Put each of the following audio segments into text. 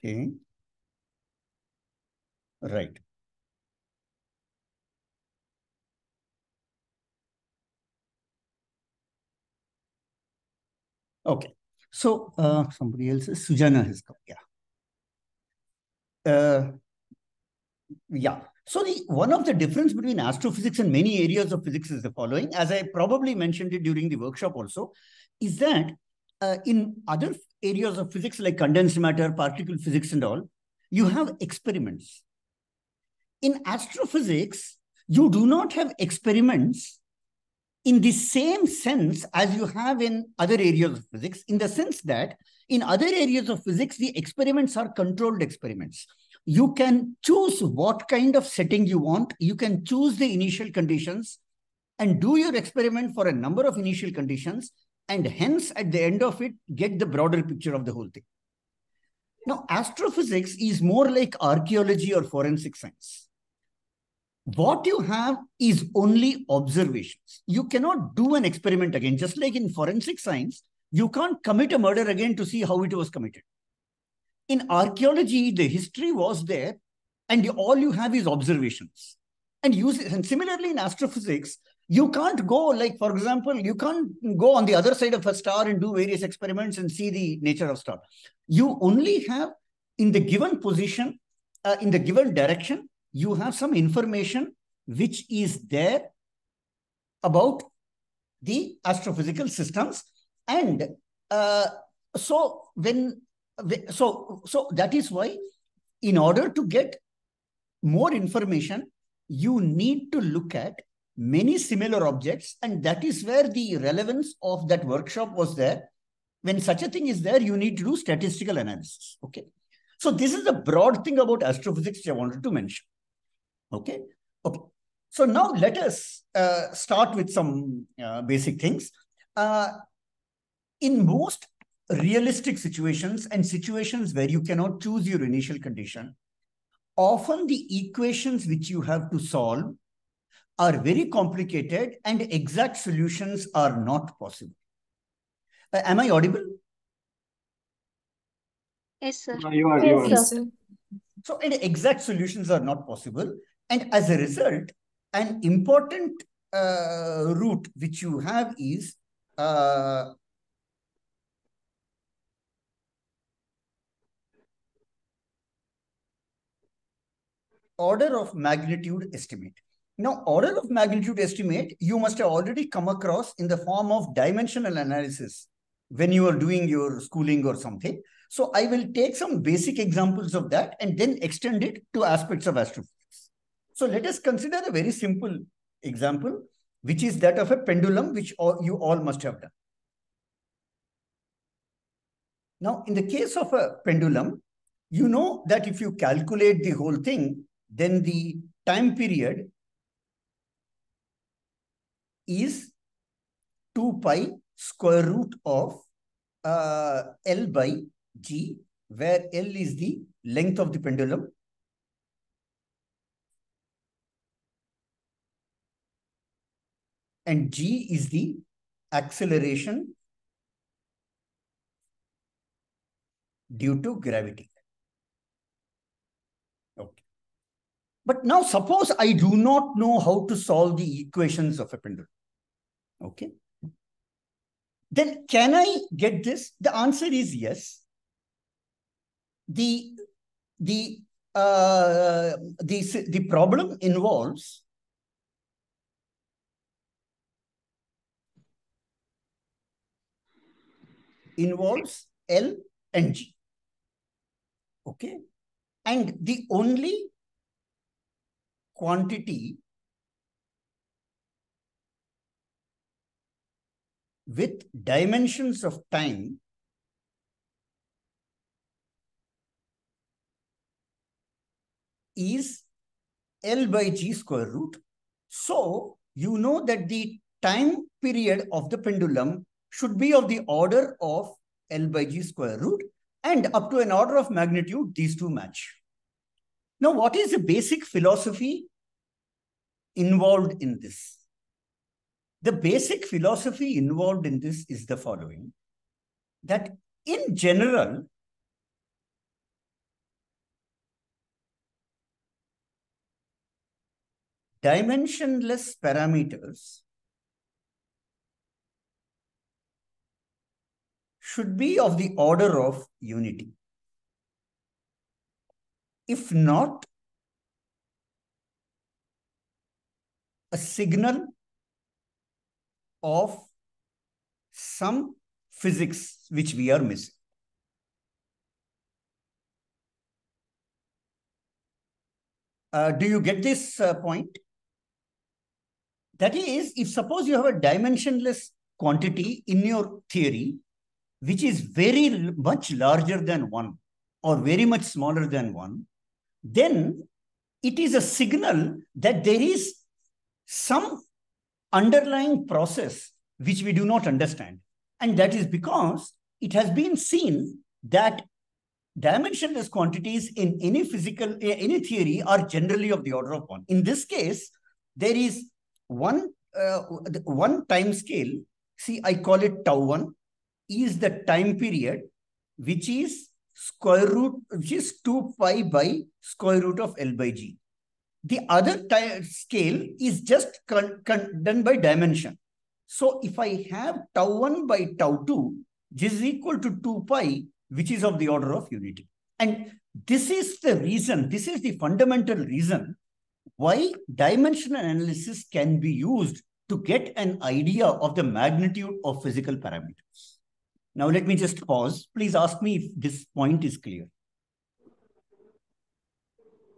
Okay. Right. Okay. So somebody else, Sujana has come. Yeah. Yeah. So one of the difference between astrophysics and many areas of physics is the following, as I probably mentioned it during the workshop also, is that in other areas of physics like condensed matter, particle physics and all, you have experiments. In astrophysics, you do not have experiments in the same sense as you have in other areas of physics, in the sense that in other areas of physics, the experiments are controlled experiments. You can choose what kind of setting you want. You can choose the initial conditions and do your experiment for a number of initial conditions, and hence at the end of it, get the broader picture of the whole thing. Now, astrophysics is more like archaeology or forensic science. What you have is only observations. You cannot do an experiment again. Just like in forensic science, you can't commit a murder again to see how it was committed. In archaeology, the history was there, and all you have is observations. And similarly in astrophysics, you can't go, like, for example, you can't go on the other side of a star and do various experiments and see the nature of star. You only have, in the given position, in the given direction, you have some information which is there about the astrophysical systems. And so that is why, in order to get more information, you need to look at many similar objects, and that is where the relevance of that workshop was there. When such a thing is there, you need to do statistical analysis. Okay. So this is the broad thing about astrophysics which I wanted to mention. Okay. Okay. So now let us start with some basic things. In most realistic situations and situations where you cannot choose your initial condition, often the equations which you have to solve are very complicated and exact solutions are not possible. Am I audible? Yes, sir. You are. Yes, sir. So, and exact solutions are not possible. And as a result, an important route which you have is order of magnitude estimate. Now, order of magnitude estimate, you must have already come across in the form of dimensional analysis when you are doing your schooling or something. So I will take some basic examples of that and then extend it to aspects of astrophysics. So let us consider a very simple example, which is that of a pendulum, which you all must have done. Now, in the case of a pendulum, you know that if you calculate the whole thing, then the time period is 2 pi square root of L by G, where L is the length of the pendulum and G is the acceleration due to gravity. Okay. But now suppose I do not know how to solve the equations of a pendulum. Okay. Then can I get this? The answer is yes. The problem involves L and G. Okay. And the only quantity with dimensions of time is L by G square root. So you know that the time period of the pendulum should be of the order of L by G square root, and up to an order of magnitude, these two match. Now, what is the basic philosophy involved in this? The basic philosophy involved in this is the following, that in general, dimensionless parameters should be of the order of unity. If not, a signal of some physics which we are missing. Do you get this point? That is, if suppose you have a dimensionless quantity in your theory, which is very much larger than 1 or very much smaller than 1, then it is a signal that there is some underlying process which we do not understand. And that is because it has been seen that dimensionless quantities in any theory are generally of the order of 1. In this case, there is one time scale. See, I call it tau 1 is the time period which is which is 2 pi by square root of L by G. The other scale is just done by dimension. So if I have tau 1 by tau 2, this is equal to 2 pi, which is of the order of unity. And this is the reason, this is the fundamental reason why dimensional analysis can be used to get an idea of the magnitude of physical parameters. Now, let me just pause. Please ask me if this point is clear.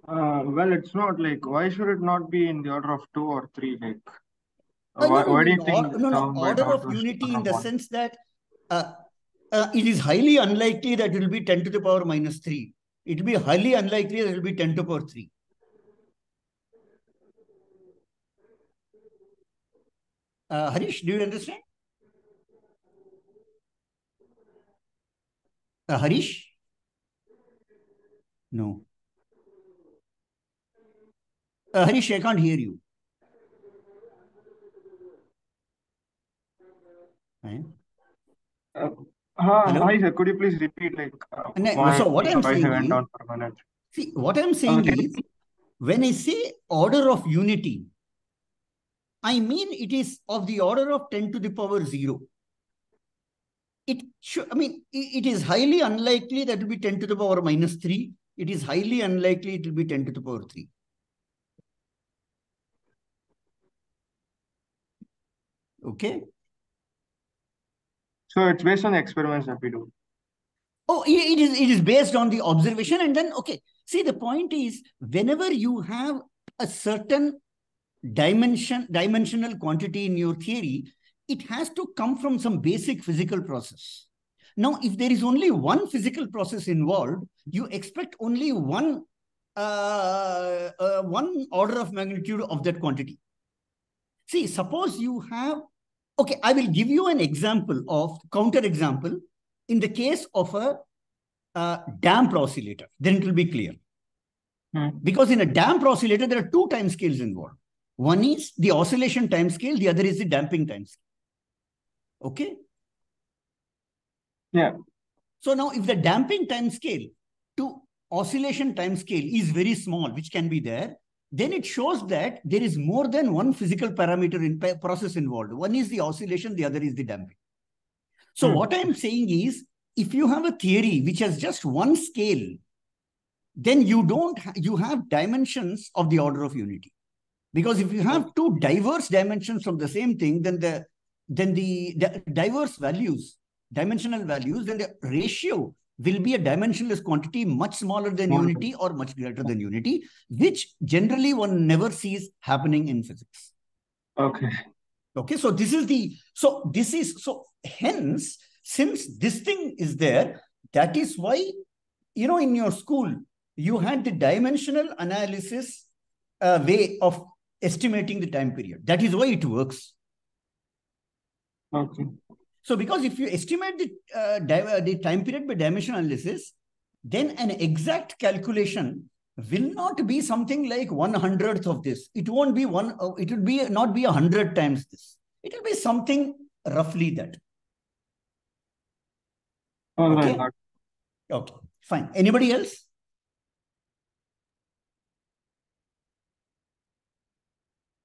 Well, it's not like, why should it not be in the order of 2 or 3? Like, why do you think order of unity in the sense that it is highly unlikely that it will be 10 to the power minus 3. It will be highly unlikely that it will be 10 to the power 3. Harish, do you understand? Harish? No. Harish, I can't hear you. Hi, sir. Could you please repeat? Like, so what I'm saying is, see, what I'm saying is, when I say order of unity, I mean it is of the order of 10 to the power 0. It is highly unlikely that it will be 10 to the power minus 3. It is highly unlikely it will be 10 to the power 3. Okay. So it's based on the experiments that we do. Oh, it is based on the observation. And then, okay, see, the point is, whenever you have a certain dimensional quantity in your theory, it has to come from some basic physical process. Now, if there is only one physical process involved, you expect only one order of magnitude of that quantity. See, suppose you have, okay, I will give you an example of counter example in the case of a damped oscillator. Then it will be clear. Because in a damped oscillator, there are two time scales involved. One is the oscillation time scale, the other is the damping time scale. Okay? Yeah. So now if the damping time scale to oscillation time scale is very small, which can be there, then it shows that there is more than one physical parameter in process involved. One is the oscillation, the other is the damping. So what I'm saying is, if you have a theory which has just one scale, then you have dimensions of the order of unity. Because if you have two diverse dimensions of the same thing, then the diverse values, dimensional values, then the ratio will be a dimensionless quantity much smaller than unity or much greater than unity, which generally one never sees happening in physics. Okay. Okay, so hence, since this thing is there, that is why, in your school, you had the dimensional analysis way of estimating the time period. That is why it works. Okay. So because if you estimate the time period by dimensional analysis, then an exact calculation will not be something like 1/100th of this. It won't be it will be not be 100 times this. It will be something roughly that. Okay. Okay. Fine. Anybody else?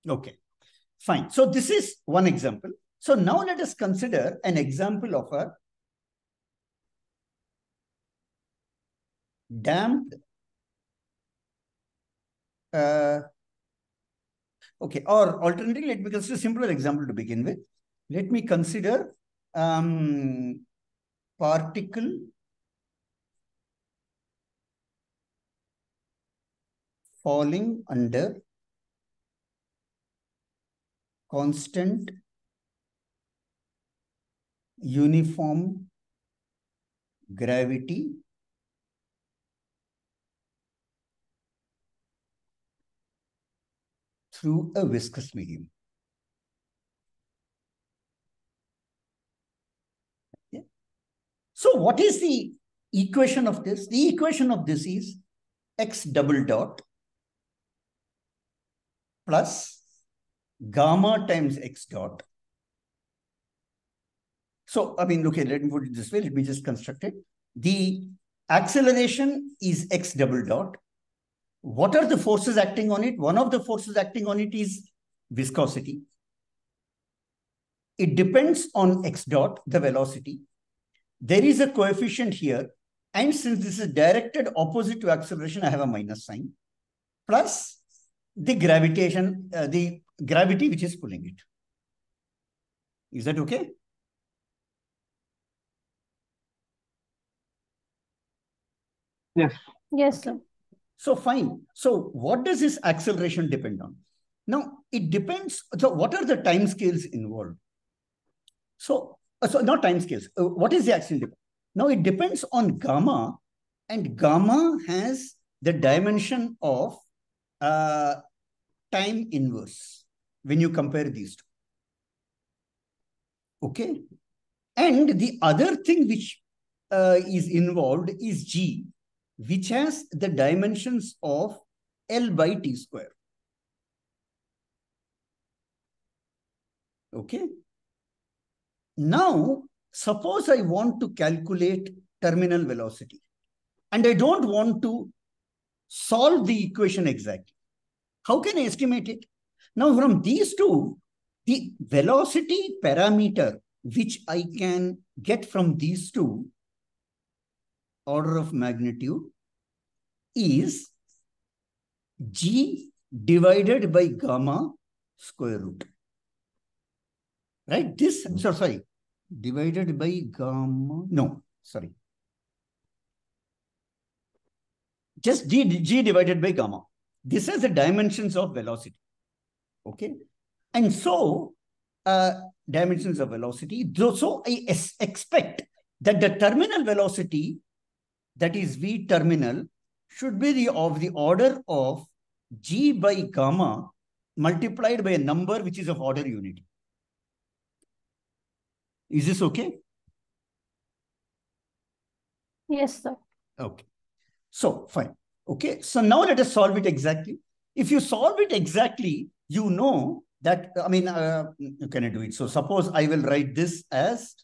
Okay, fine. So this is one example. So now let us consider an example of a damped okay, or alternatively, let me consider a simpler example to begin with. Let me consider particle falling under constant uniform gravity through a viscous medium. Yeah. So what is the equation of this? The equation of this is x double dot plus gamma times x dot. So, I mean, okay, let me put it this way. Let me just construct it. The acceleration is x double dot. What are the forces acting on it? One of the forces acting on it is viscosity. It depends on x dot, the velocity. There is a coefficient here. And since this is directed opposite to acceleration, I have a minus sign. Plus the gravitation, the gravity which is pulling it. Is that okay? Yes. Yes, sir. So fine. So what does this acceleration depend on? Now, it depends. So what are the time scales involved? So not time scales. What is the acceleration? Now, it depends on gamma, and gamma has the dimension of time inverse when you compare these two. Okay. And the other thing which is involved is G, which has the dimensions of L by T square. Okay. Now, suppose I want to calculate terminal velocity and I don't want to solve the equation exactly. How can I estimate it? Now, from these two, the velocity parameter which I can get from these two order of magnitude is G divided by gamma square root. Right? This, sorry, divided by gamma, no, sorry. Just G divided by gamma. This is the dimensions of velocity. Okay. And so, dimensions of velocity. So I expect that the terminal velocity, that is V terminal, should be of the order of G by gamma multiplied by a number which is of order unity. Is this okay? Yes, sir. Okay. So, fine. Okay. So now let us solve it exactly. If you solve it exactly, you know that, I mean, can I do it? So suppose I will write this as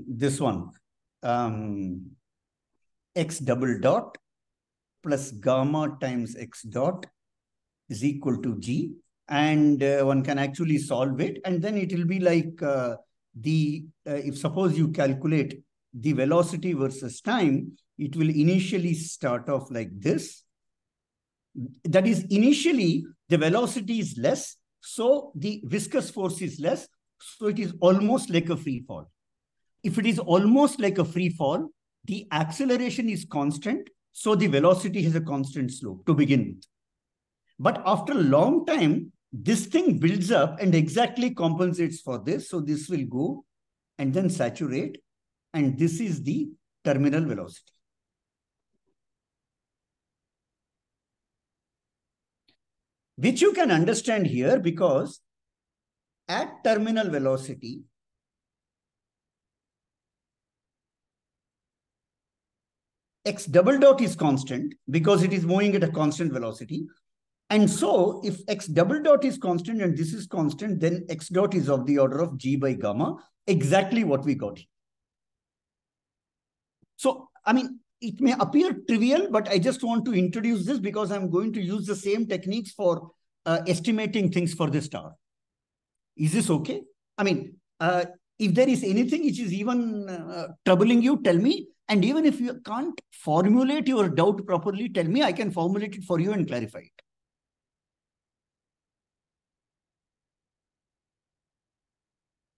this one, x double dot plus gamma times x dot is equal to G. And one can actually solve it. And then it will be like if suppose you calculate the velocity versus time, it will initially start off like this. That is, initially, the velocity is less, so the viscous force is less, so it is almost like a free fall. If it is almost like a free fall, the acceleration is constant, so the velocity has a constant slope to begin with. But after a long time, this thing builds up and exactly compensates for this. So this will go and then saturate, and this is the terminal velocity. Which you can understand here because at terminal velocity, x double dot is constant because it is moving at a constant velocity. And so if x double dot is constant and this is constant, then x dot is of the order of G by gamma, exactly what we got here. So, I mean, it may appear trivial, but I just want to introduce this because I'm going to use the same techniques for estimating things for this tower. Is this okay? I mean, if there is anything which is even troubling you, tell me. And even if you can't formulate your doubt properly, tell me. I can formulate it for you and clarify it.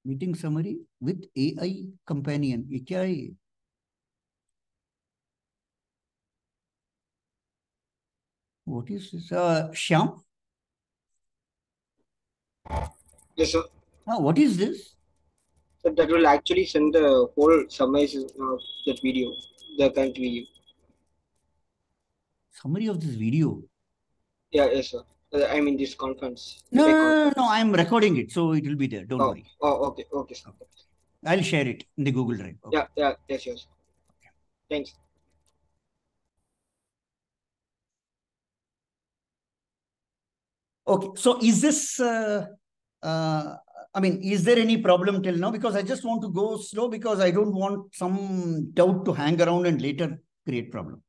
Meeting summary with AI companion. ये क्या है? What is this? Shyam? Yes, sir. What is this? So that will actually send the whole summary of that video, the current video. Summary of this video. Yeah, yes, sir. I mean this conference. No, I'm recording it, so it will be there. Don't worry. Oh, okay, sir. I'll share it in the Google Drive. Okay. Yeah, yes. Okay. Thanks. Okay, so is this, I mean, is there any problem till now? Because I just want to go slow because I don't want some doubt to hang around and later create problem.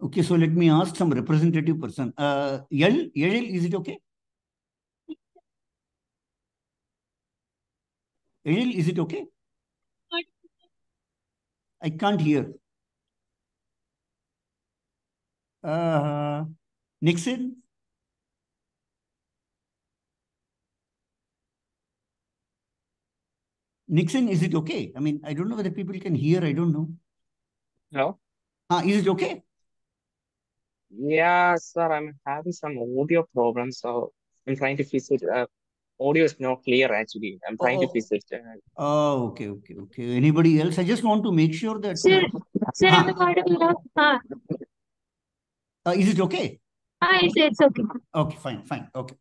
Okay, so let me ask some representative person. Yel, is it okay? Yel, is it okay? I can't hear. Nixon? Nixon, is it okay? I mean, I don't know whether people can hear. I don't know. Hello? Is it okay? Yeah, sir, I'm having some audio problems, so I'm trying to fix it. Audio is not clear, actually. I'm trying to fix it. Oh, okay. Anybody else? I just want to make sure that... Sir, is it okay? It's okay. Okay, fine. Okay.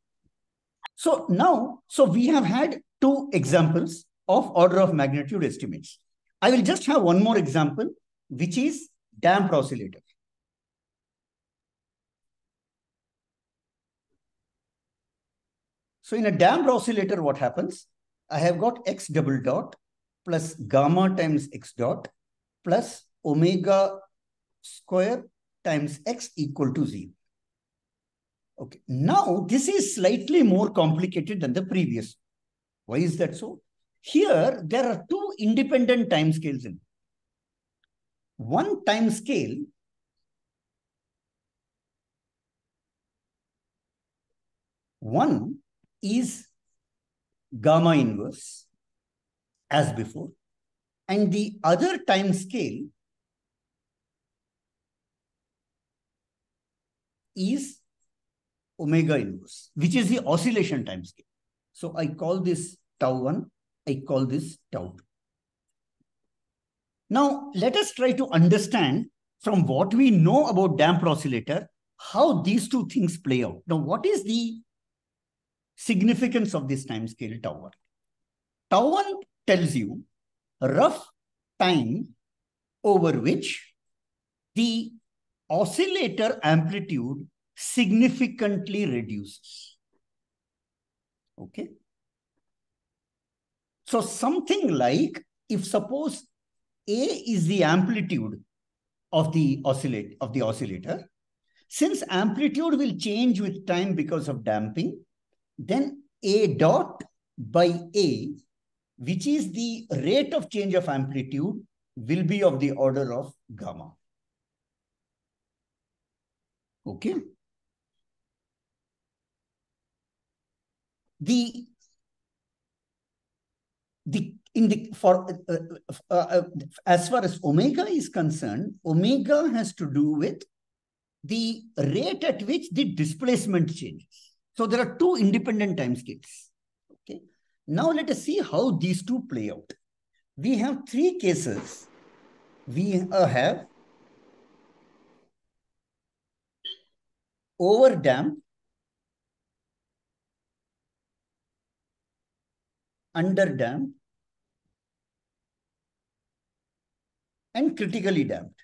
So now, we have had two examples of order of magnitude estimates. I will just have one more example, which is damped oscillator. So in a damped oscillator, what happens? I have got x double dot plus gamma times x dot plus omega square times x equal to 0. Okay, now this is slightly more complicated than the previous. Why is that so? Here, there are two independent time scales in. One time scale is gamma inverse as before, and the other time scale is omega inverse, which is the oscillation time scale. So I call this tau 1, I call this tau 2. Now, let us try to understand from what we know about damped oscillator, how these two things play out. Now, what is the significance of this time scale tau 1? Tau 1 tells you rough time over which the oscillator amplitude significantly reduces. Okay. So something like, if suppose A is the amplitude of the oscillator, since amplitude will change with time because of damping, then A dot by A, which is the rate of change of amplitude, will be of the order of gamma. Okay. As far as omega is concerned, omega has to do with the rate at which the displacement changes. So there are two independent time scales. Okay. Now let us see how these two play out. We have three cases. We have overdamped, underdamped, and critically damped.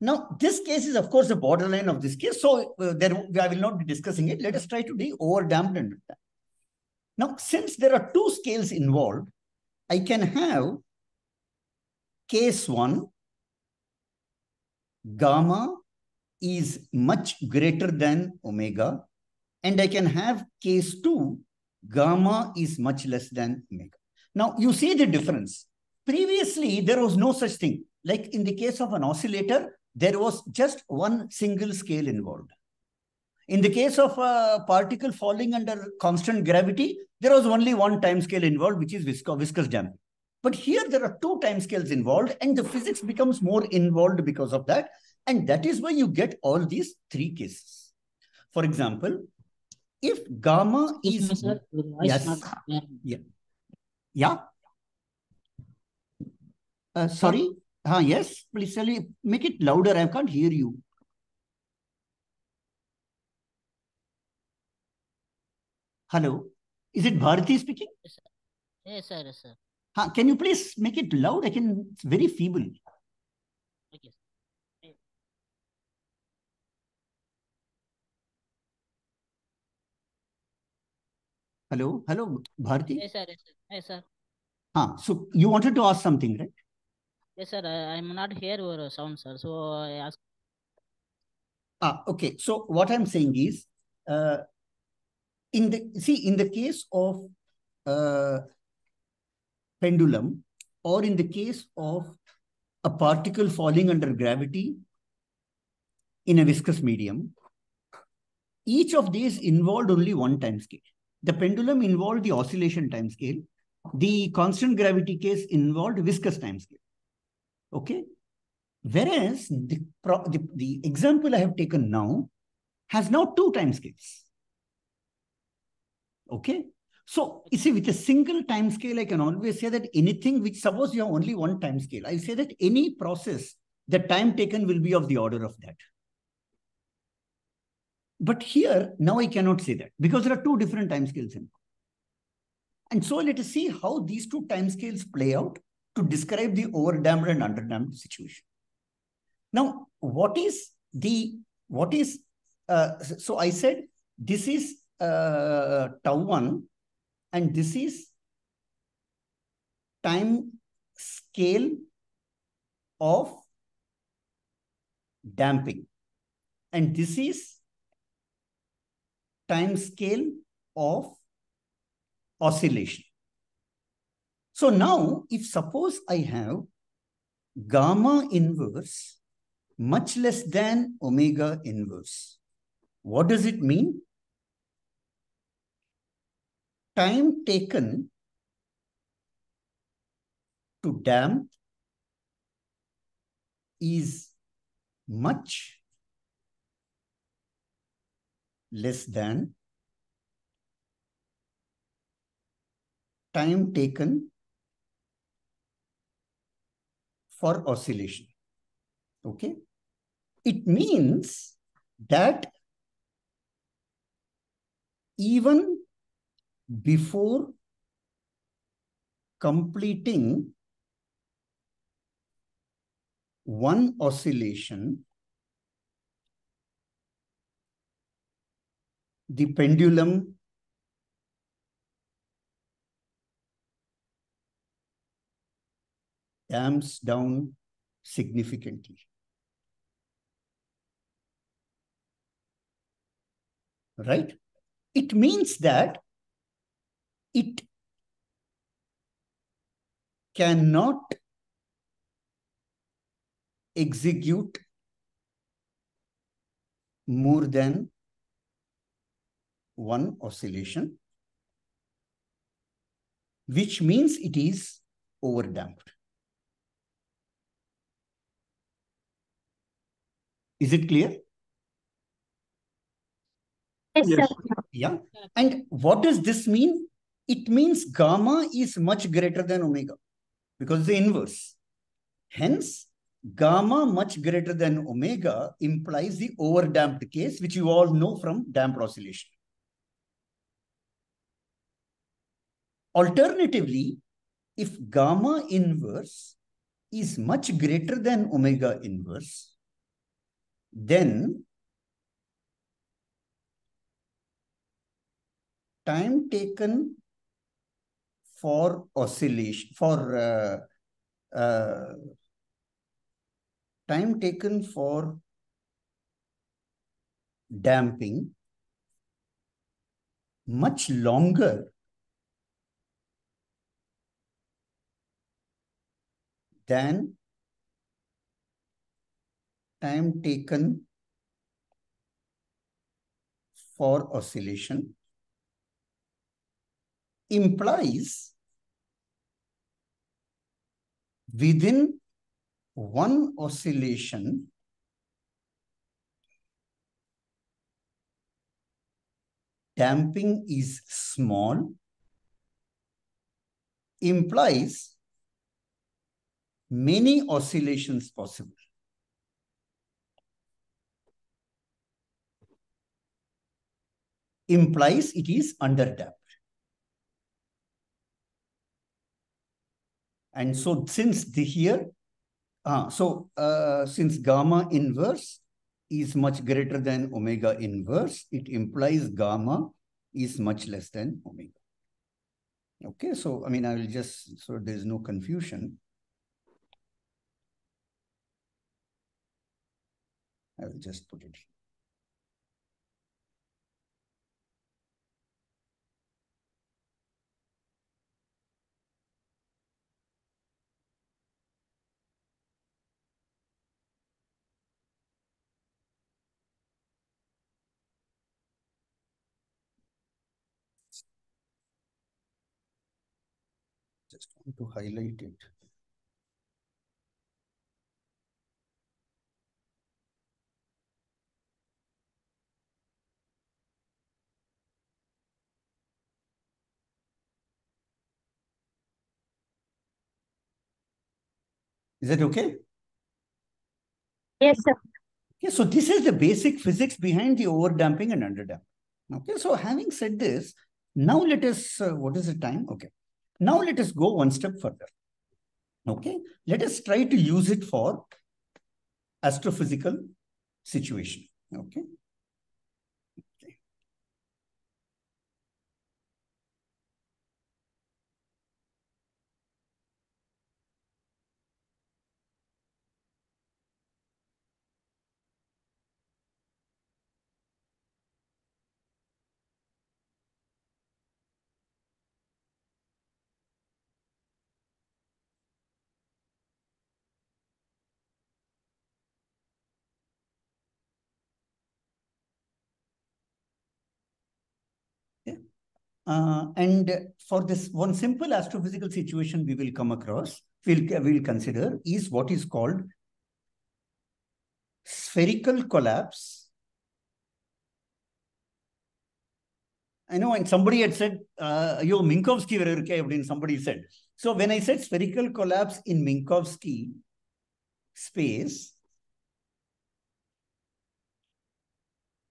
Now, this case is, of course, a borderline of this case. So I will not be discussing it. Let us try to be overdamped and underdamped. Now, since there are two scales involved, I can have case 1, gamma is much greater than omega, and I can have case 2, gamma is much less than omega. Now, you see the difference. Previously, there was no such thing. Like in the case of an oscillator, there was just one single scale involved. In the case of a particle falling under constant gravity, there was only one time scale involved, which is viscous damping. But here there are two time scales involved, and the physics becomes more involved because of that. And that is why you get all these three cases. For example, if gamma Excuse is... me, sir. Your voice Yes. not clear. Yeah. Sorry. Yes, please tell me. Make it louder. I can't hear you. Hello. Is it Bharati speaking? Yes, sir. Yes, sir. Can you please make it loud? It's very feeble. Okay. Hello, Bharati. Yes, sir. Yes, sir. Yes, sir. So you wanted to ask something, right? Yes, sir. I'm not hear your sound, sir. So I ask. Okay. So what I'm saying is, in the case of pendulum, or in the case of a particle falling under gravity in a viscous medium, each of these involved only one time scale. The pendulum involved the oscillation time scale. The constant gravity case involved viscous time scale. Okay. Whereas the example I have taken now has now two time scales. Okay. So you see, with a single time scale, I can always say that anything which, suppose you have only one time scale, I say that any process, the time taken will be of the order of that. But here, now I cannot say that because there are two different time scales in. And so let us see how these two time scales play out to describe the overdamped and underdamped situation. Now, so I said, this is tau 1, and this is time scale of damping. And this is time scale of oscillation. So now, if suppose I have gamma inverse much less than omega inverse, what does it mean? Time taken to damp is much less than time taken for oscillation. Okay. It means that even before completing one oscillation, the pendulum damps down significantly. Right? It means that it cannot execute more than one oscillation, which means it is overdamped. Is it clear? Yes, Yes. sir. Yeah. And what does this mean? It means gamma is much greater than omega because it's the inverse. Hence, gamma much greater than omega implies the overdamped case, which you all know from damped oscillation. Alternatively, if gamma inverse is much greater than omega inverse, then time taken for oscillation, for time taken for damping much longer than time taken for oscillation implies within one oscillation damping is small, implies many oscillations possible. Implies it is underdamped. And so since since gamma inverse is much greater than omega inverse, it implies gamma is much less than omega. Okay, so I mean, I will just, so there's no confusion. I will just put it here. Just want to highlight it. Is that okay? Yes, sir. Okay, so this is the basic physics behind the overdamping and underdamping. Okay, so having said this, now let us, what is the time? Okay, now let us go one step further. Okay, let us try to use it for astrophysical situation. Okay. And for this one simple astrophysical situation we will come across, we'll consider is what is called spherical collapse. I know, and somebody had said, yo, Minkowski, somebody said. So when I said spherical collapse in Minkowski space,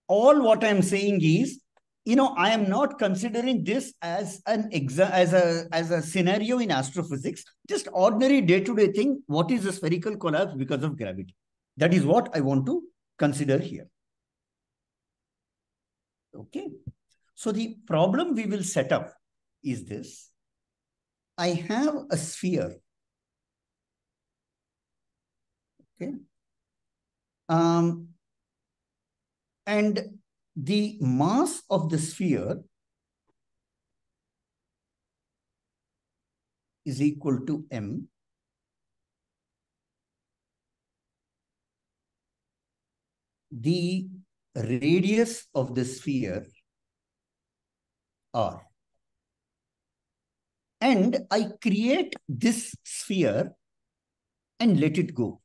all what I'm saying is, I am not considering this as a scenario in astrophysics, just ordinary day-to-day thing. What is a spherical collapse because of gravity? That is what I want to consider here. Okay. So the problem we will set up is this. I have a sphere. Okay. And the mass of the sphere is equal to m. The radius of the sphere r. And I create this sphere and let it go.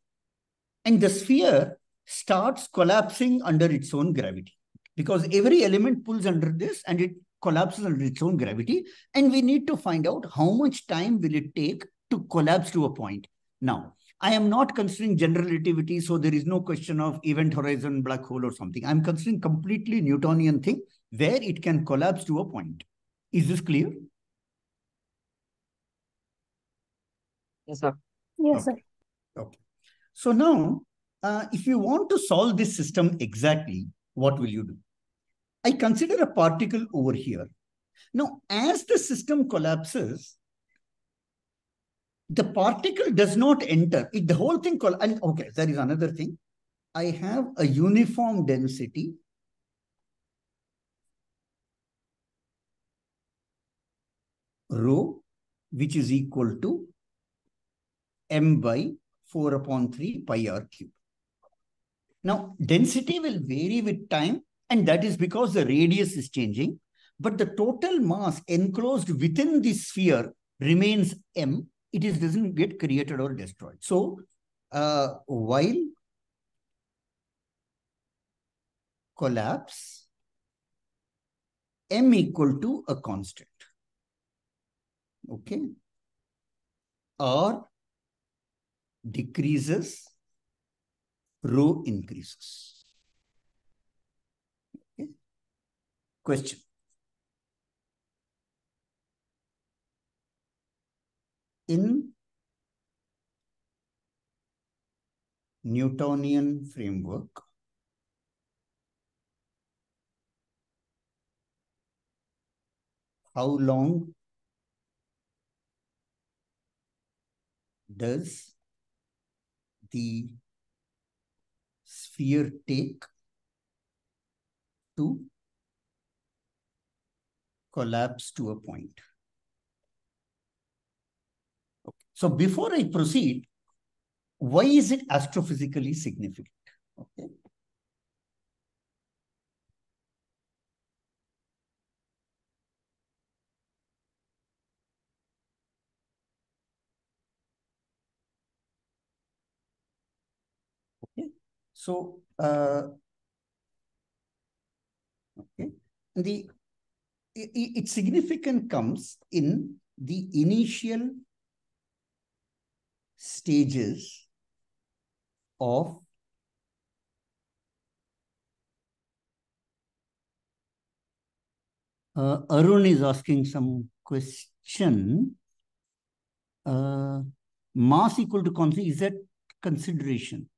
And the sphere starts collapsing under its own gravity, because every element pulls under this and it collapses under its own gravity. And we need to find out how much time will it take to collapse to a point. Now, I am not considering general relativity, so there is no question of event horizon, black hole or something. I'm considering completely Newtonian thing where it can collapse to a point. Is this clear? Yes, sir. Yes, Okay. sir. Okay. So now, if you want to solve this system exactly, what will you do? I consider a particle over here. Now, as the system collapses, the particle does not enter. The whole thing called, and okay, there is another thing. I have a uniform density rho, which is equal to m by 4 upon 3 pi r cube. Now, density will vary with time, and that is because the radius is changing, but the total mass enclosed within the sphere remains m. It doesn't get created or destroyed. So, while collapse, m equal to a constant. Okay. R decreases, rho increases. Okay. Question. In Newtonian framework, how long does the sphere take to collapse to a point? Okay. So before I proceed, why is it astrophysically significant? Okay. Okay. So, okay. Its significance comes in the initial stages of Arun is asking some question. Mass equal to constant, is that consideration?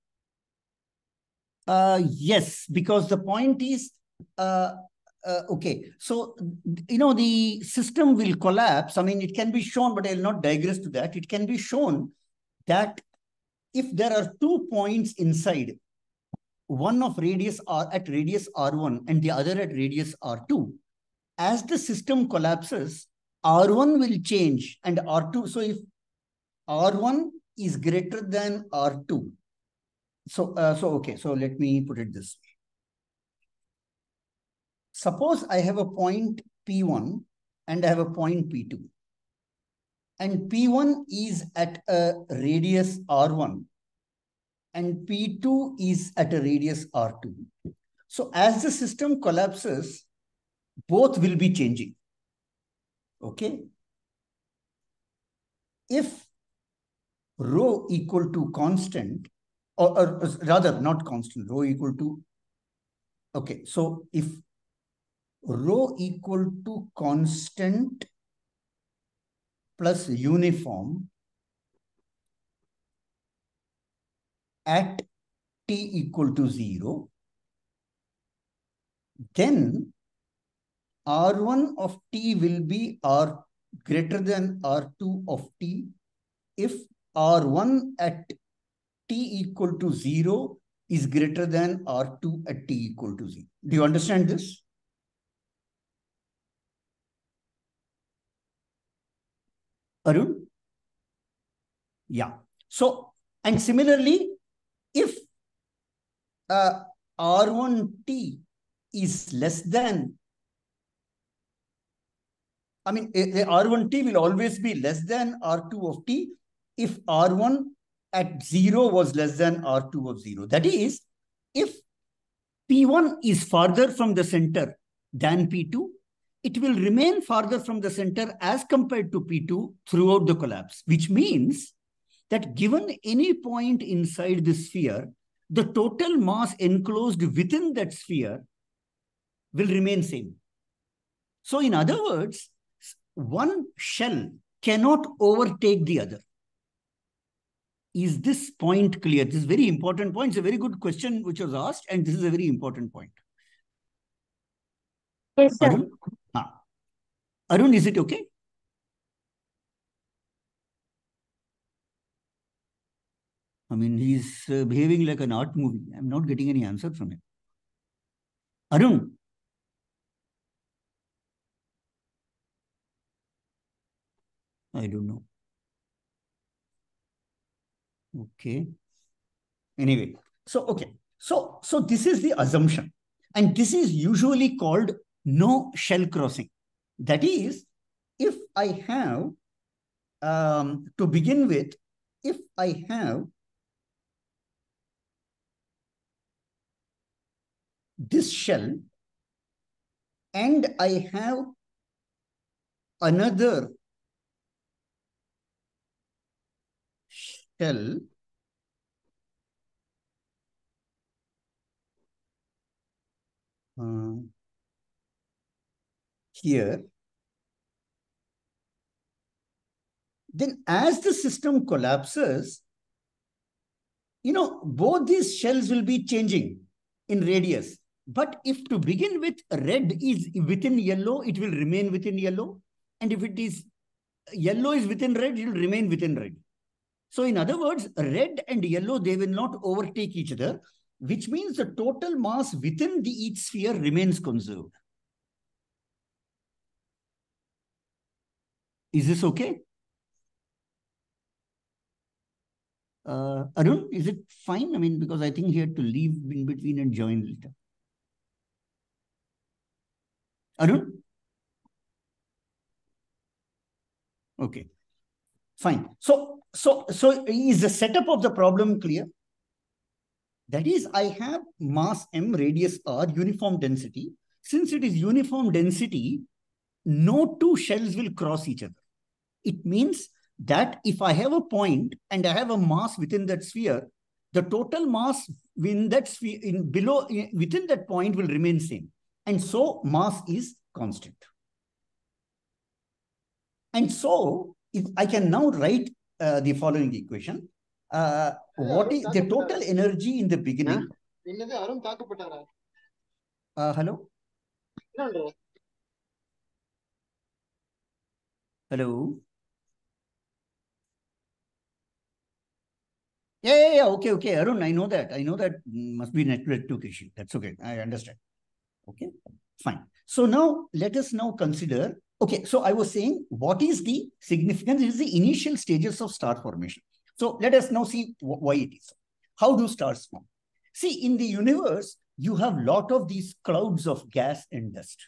Yes, because the point is, okay, so, the system will collapse. I mean, it can be shown, but I will not digress to that. It can be shown that if there are 2 points inside, one of radius R at radius R1 and the other at radius R2, as the system collapses, R1 will change and R2. So if R1 is greater than R2, okay, so let me put it this way. Suppose I have a point P1 and I have a point P2. And P1 is at a radius R1 and P2 is at a radius R2. So as the system collapses, both will be changing. Okay. If rho equal to constant, or rather not constant, rho equal to, okay, so if rho equal to constant plus uniform at t equal to 0, then R1 of t will be R greater than R2 of t if R1 at t equal to 0 is greater than R2 at t equal to 0. Do you understand this? Arun? Yeah. So, and similarly, if R1t is less than, I mean, R1t will always be less than R2 of t if R1 at 0 was less than R2 of 0. That is, if P1 is farther from the center than P2, it will remain farther from the center as compared to P2 throughout the collapse, which means that given any point inside the sphere, the total mass enclosed within that sphere will remain same. So in other words, one shell cannot overtake the other. Is this point clear? This is a very important point. It's a very good question which was asked, and this is a very important point. Yes, sir. Arun? Arun, is it okay? I mean, he's behaving like an art movie. I'm not getting any answer from him. Arun. I don't know. Okay. Anyway, so, okay. So this is the assumption. And this is usually called no shell crossing. That is, if I have, to begin with, if I have this shell and I have another shell here, then as the system collapses, both these shells will be changing in radius. But if to begin with, red is within yellow, it will remain within yellow. And if it is yellow is within red, it will remain within red. So in other words, red and yellow, they will not overtake each other, which means the total mass within each sphere remains conserved. Is this okay? Arun, is it fine? I mean, because I think he had to leave in between and join later. Arun? Okay, fine. So is the setup of the problem clear? That is, I have mass m, radius r, uniform density. Since it is uniform density, no two shells will cross each other. It means that if I have a point and I have a mass within that sphere, the total mass within that sphere within that point will remain same. And so mass is constant. And so if I can now write the following equation. What is the total energy in the beginning? Hello? Hello? Yeah. Okay. Arun, I know that. Must be network issue. That's okay. I understand. Okay, fine. So now let us now consider. Okay, so I was saying, what is the significance? It is the initial stages of star formation. So let us now see why it is. How do stars form? See, in the universe, you have a lot of these clouds of gas and dust.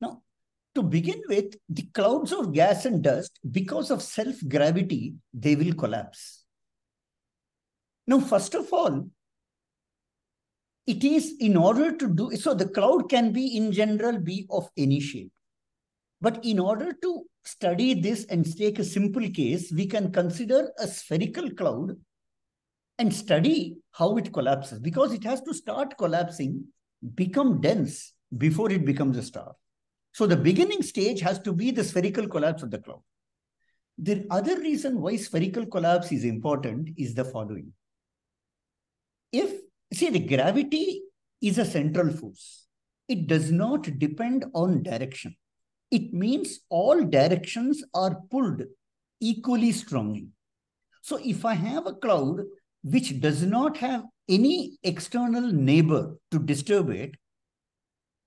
Now, to begin with, the clouds of gas and dust, because of self-gravity, they will collapse. Now, first of all, it is in order to do, so the cloud can be in general be of any shape. But in order to study this and take a simple case, we can consider a spherical cloud and study how it collapses, because it has to start collapsing, become dense before it becomes a star. So the beginning stage has to be the spherical collapse of the cloud. The other reason why spherical collapse is important is the following. See, the gravity is a central force. It does not depend on direction. It means all directions are pulled equally strongly. So if I have a cloud which does not have any external neighbor to disturb it,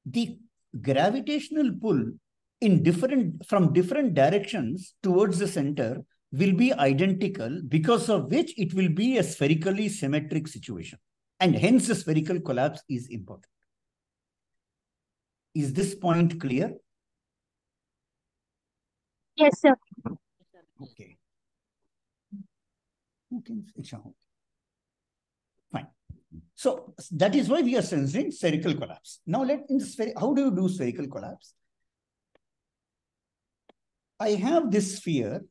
the gravitational pull from different directions towards the center will be identical, because of which it will be a spherically symmetric situation. And hence the spherical collapse is important. Is this point clear? Yes, sir. Okay. Fine. So that is why we are sensing spherical collapse. Now how do you do spherical collapse? I have this sphere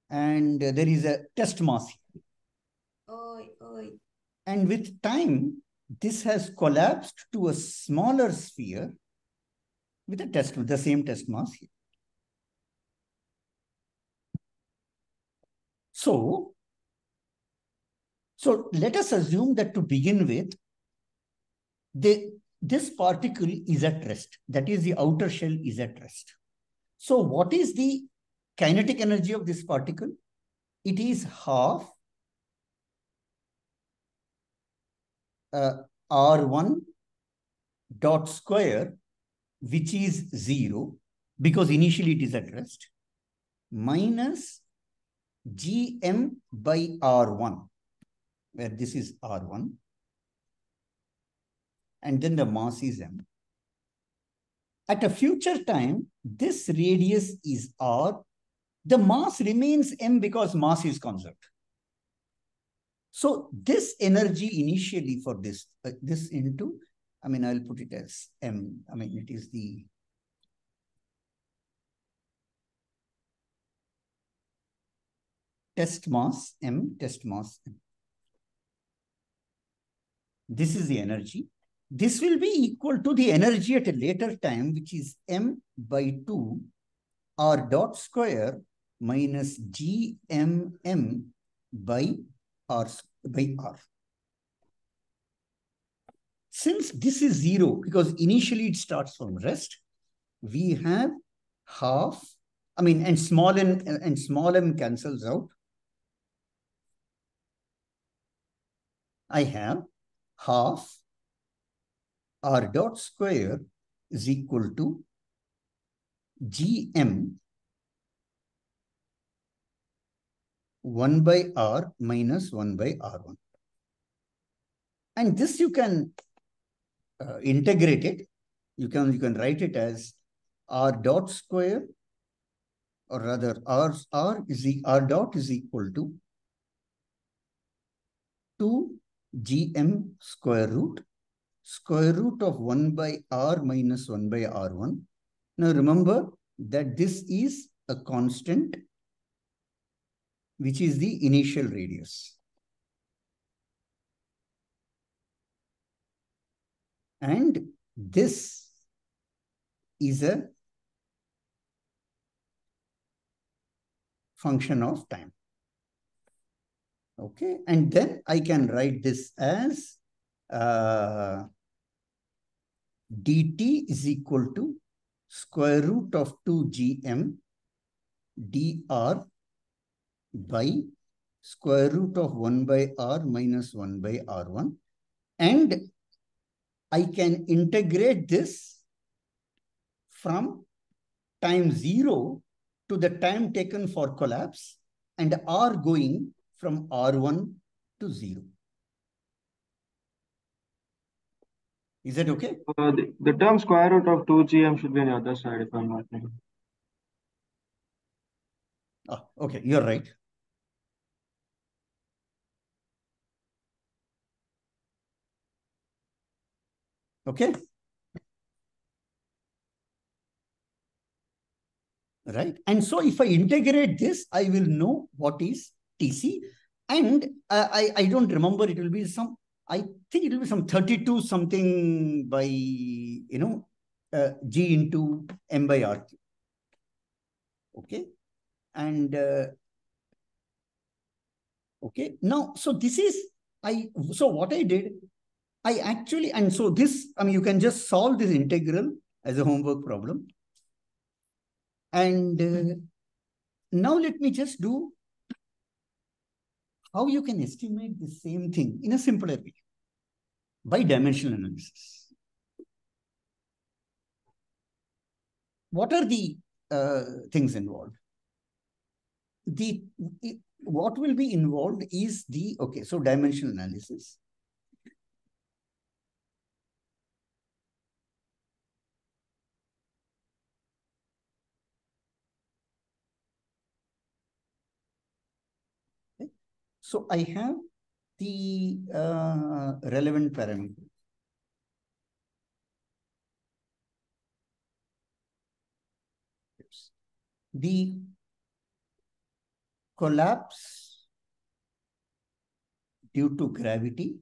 and there is a test mass here. And with time, this has collapsed to a smaller sphere with the same test mass here. So let us assume that to begin with, this particle is at rest. That is, the outer shell is at rest. So what is the kinetic energy of this particle? it is half R1 dot square, which is 0, because initially it is at rest, minus Gm by R1, where this is R1, and then the mass is m. At a future time, this radius is r. The mass remains m because mass is conserved. So this energy initially for this, this into, I mean, I'll put it as m. I mean, it is the test mass m, test mass m. This is the energy. This will be equal to the energy at a later time, which is m by 2 r dot square minus gmm by r. Since this is 0, because initially it starts from rest, we have half, I mean, and small m cancels out. I have half r dot square is equal to gm 1 by r minus 1 by r1. And this you can integrate it. You can write it as r dot square, or rather r dot is equal to 2 gm square root of 1 by r minus 1 by r1. Now remember that this is a constant, which is the initial radius. And this is a function of time. Okay, and then I can write this as dt is equal to square root of 2 gm dr by square root of 1 by r minus 1 by r1. And I can integrate this from time 0 to the time taken for collapse, and r going from r1 to 0. Is that okay? The term square root of 2gm should be on the other side, if I'm not wrong. Oh, okay, you're right. Okay. Right. And so if I integrate this, I will know what is TC. And I don't remember, it will be some, I think it will be some 32 something by, G into M by RQ. Okay. And, okay. Now, so this is, so what I did, I actually, and so this, I mean, you can just solve this integral as a homework problem. And now let me just do how you can estimate the same thing in a simpler way by dimensional analysis. What are the things involved? What will be involved is the, okay, so dimensional analysis. Okay. So I have the relevant parameters. The collapse due to gravity.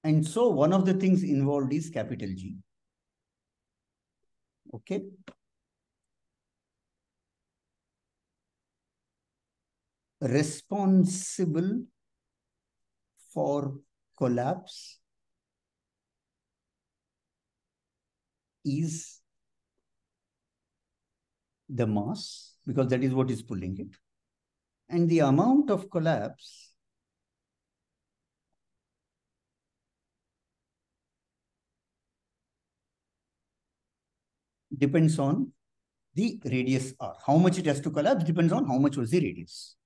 And so one of the things involved is capital G. Okay. Responsible for collapse is the mass, because that is what is pulling it. And the amount of collapse depends on the radius r. How much it has to collapse depends on how much was the radius.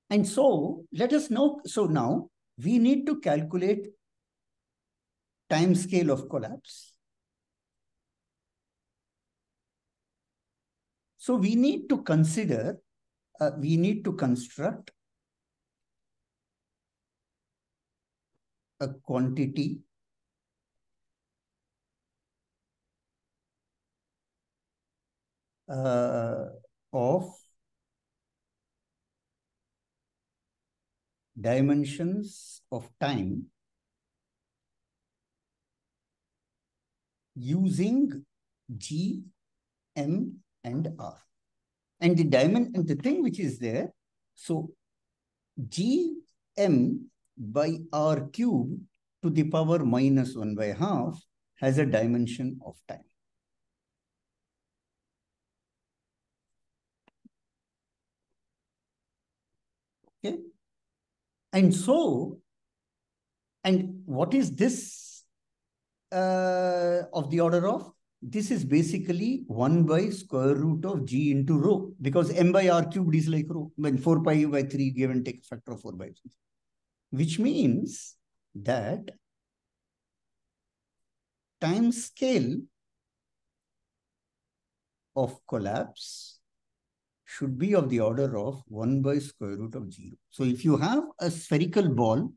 And so let us know, so now we need to calculate time scale of collapse. So we need to consider, we need to construct a quantity of dimensions of time using G, M, and R. And the thing which is there, so G, M by R cube to the power minus 1/2 has a dimension of time. Okay. And so, and what is this of the order of? This is basically 1 by square root of G into rho, because M by R cubed is like rho, when 4 pi by 3 give and take factor of 4 by 3, which means that time scale of collapse should be of the order of 1 by square root of 0. So if you have a spherical ball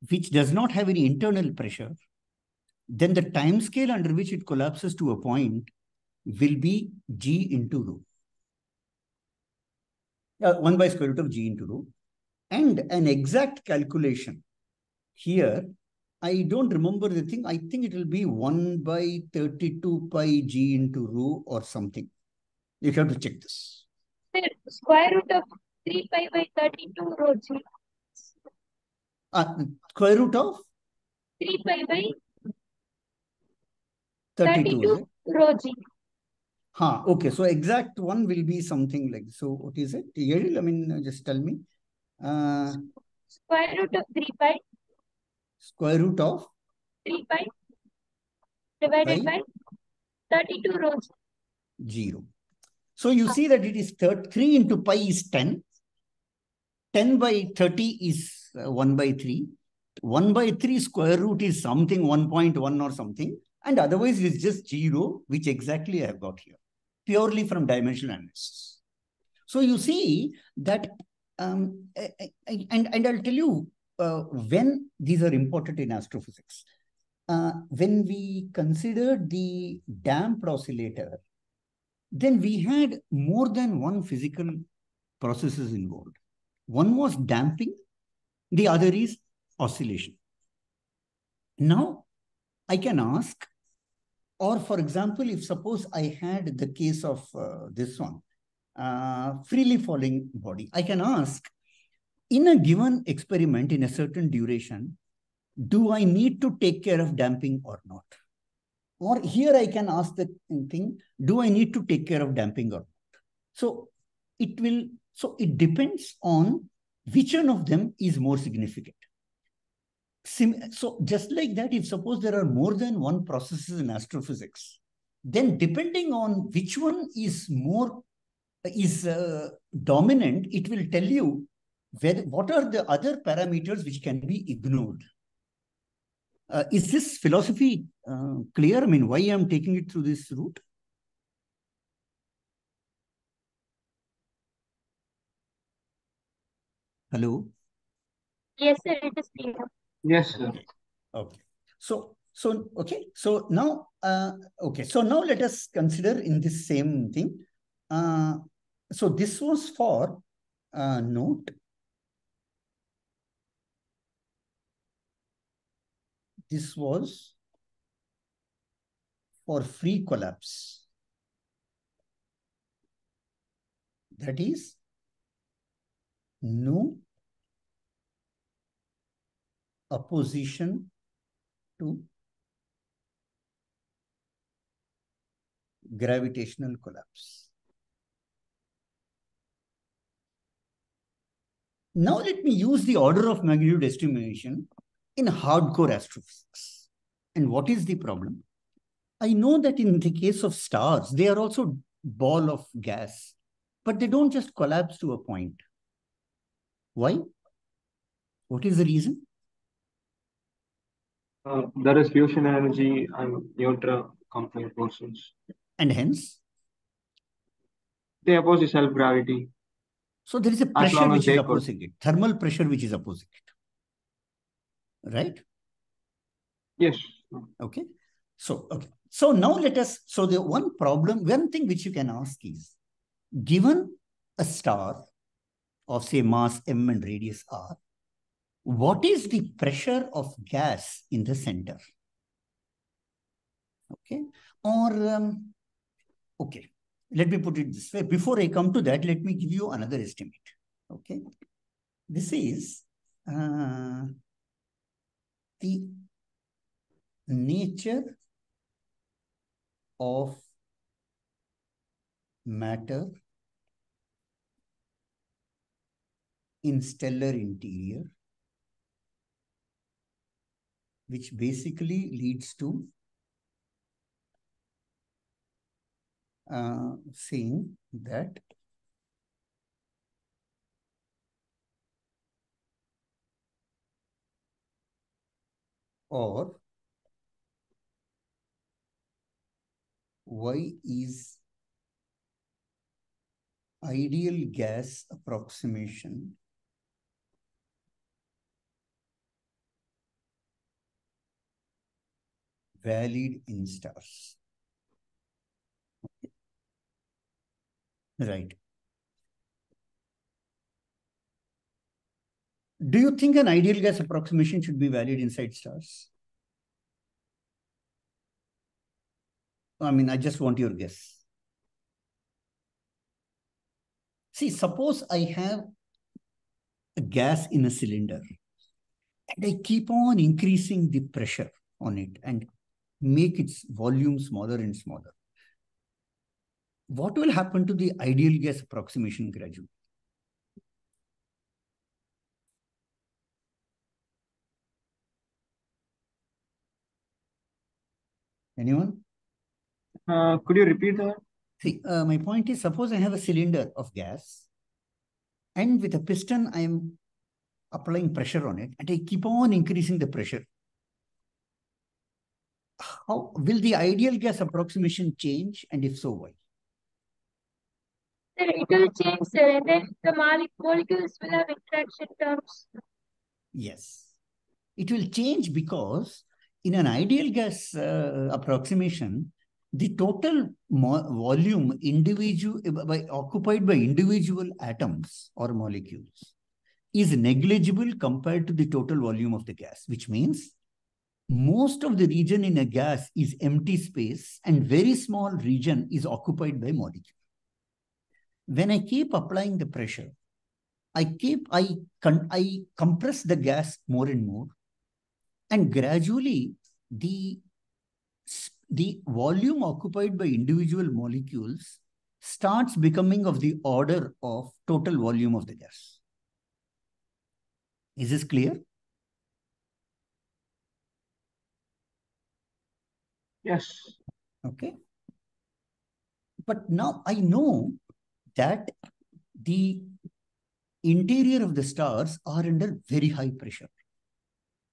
which does not have any internal pressure, then the time scale under which it collapses to a point will be G into rho. 1 by square root of G into rho. And an exact calculation here, I don't remember the thing. I think it will be 1 by 32 pi G into rho or something. You have to check this. Square root of 3 pi by 32 rho G. Square root of 3 pi by 32 rho G. Okay, so exact one will be something like, so what is it? I mean, just tell me. Square root of 3 pi. Square root of 3 pi divided by 32 rho G. 0. So you see that it is 3 into pi is 10. 10 by 30 is 1 by 3. 1 by 3 square root is something 1.1 or something. And otherwise it is just 0, which exactly I have got here, purely from dimensional analysis. So you see that, and I'll tell you when these are important in astrophysics. When we considered the damped oscillator, then we had more than one physical processes involved. One was damping, the other is oscillation. Now, I can ask, or for example, if suppose I had the case of this one, freely falling body, I can ask, in a given experiment in a certain duration, do I need to take care of damping or not? Or here I can ask the thing, do I need to take care of damping or not? So it depends on which one of them is more significant. So just like that, if suppose there are more than one processes in astrophysics, then depending on which one is dominant, it will tell you what are the other parameters which can be ignored. Is this philosophy clear? I mean, why I'm taking it through this route? Hello? Yes, sir, it is clear. Yes, sir. Okay. So now, so now let us consider in this same thing. So this was for note. This was for free collapse. That is no opposition to gravitational collapse. Now let me use the order of magnitude estimation in hardcore astrophysics. And what is the problem? I know that in the case of stars, they are also ball of gas, but they don't just collapse to a point. Why? What is the reason? There is fusion energy and neutral complex portions. And hence? They oppose the self-gravity. So there is a pressure which is opposing it, thermal pressure which is opposing it, right? Yes. Okay. So now let us, so the one thing which you can ask is, given a star of say mass m and radius r, what is the pressure of gas in the center? Okay. Or, okay, let me put it this way. Before I come to that, let me give you another estimate. Okay. This is the nature of matter in stellar interior, which basically leads to saying that or Y is ideal gas approximation valid in stars. Right. Do you think an ideal gas approximation should be valid inside stars? I mean, I just want your guess. See, suppose I have a gas in a cylinder and I keep on increasing the pressure on it and make its volume smaller and smaller. What will happen to the ideal gas approximation gradually? Anyone? Could you repeat that? See, my point is, suppose I have a cylinder of gas and with a piston, I am applying pressure on it and I keep on increasing the pressure. How will the ideal gas approximation change, and if so, why? It will change, sir, and then the molecules will have interaction terms. Yes. It will change because in an ideal gas approximation, the total volume occupied by individual atoms or molecules is negligible compared to the total volume of the gas, which means most of the region in a gas is empty space and very small region is occupied by molecules. When I keep applying the pressure, I compress the gas more and more, and gradually the volume occupied by individual molecules starts becoming of the order of total volume of the gas. Is this clear? Yes. Okay. But now I know that the interior of the stars are under very high pressure.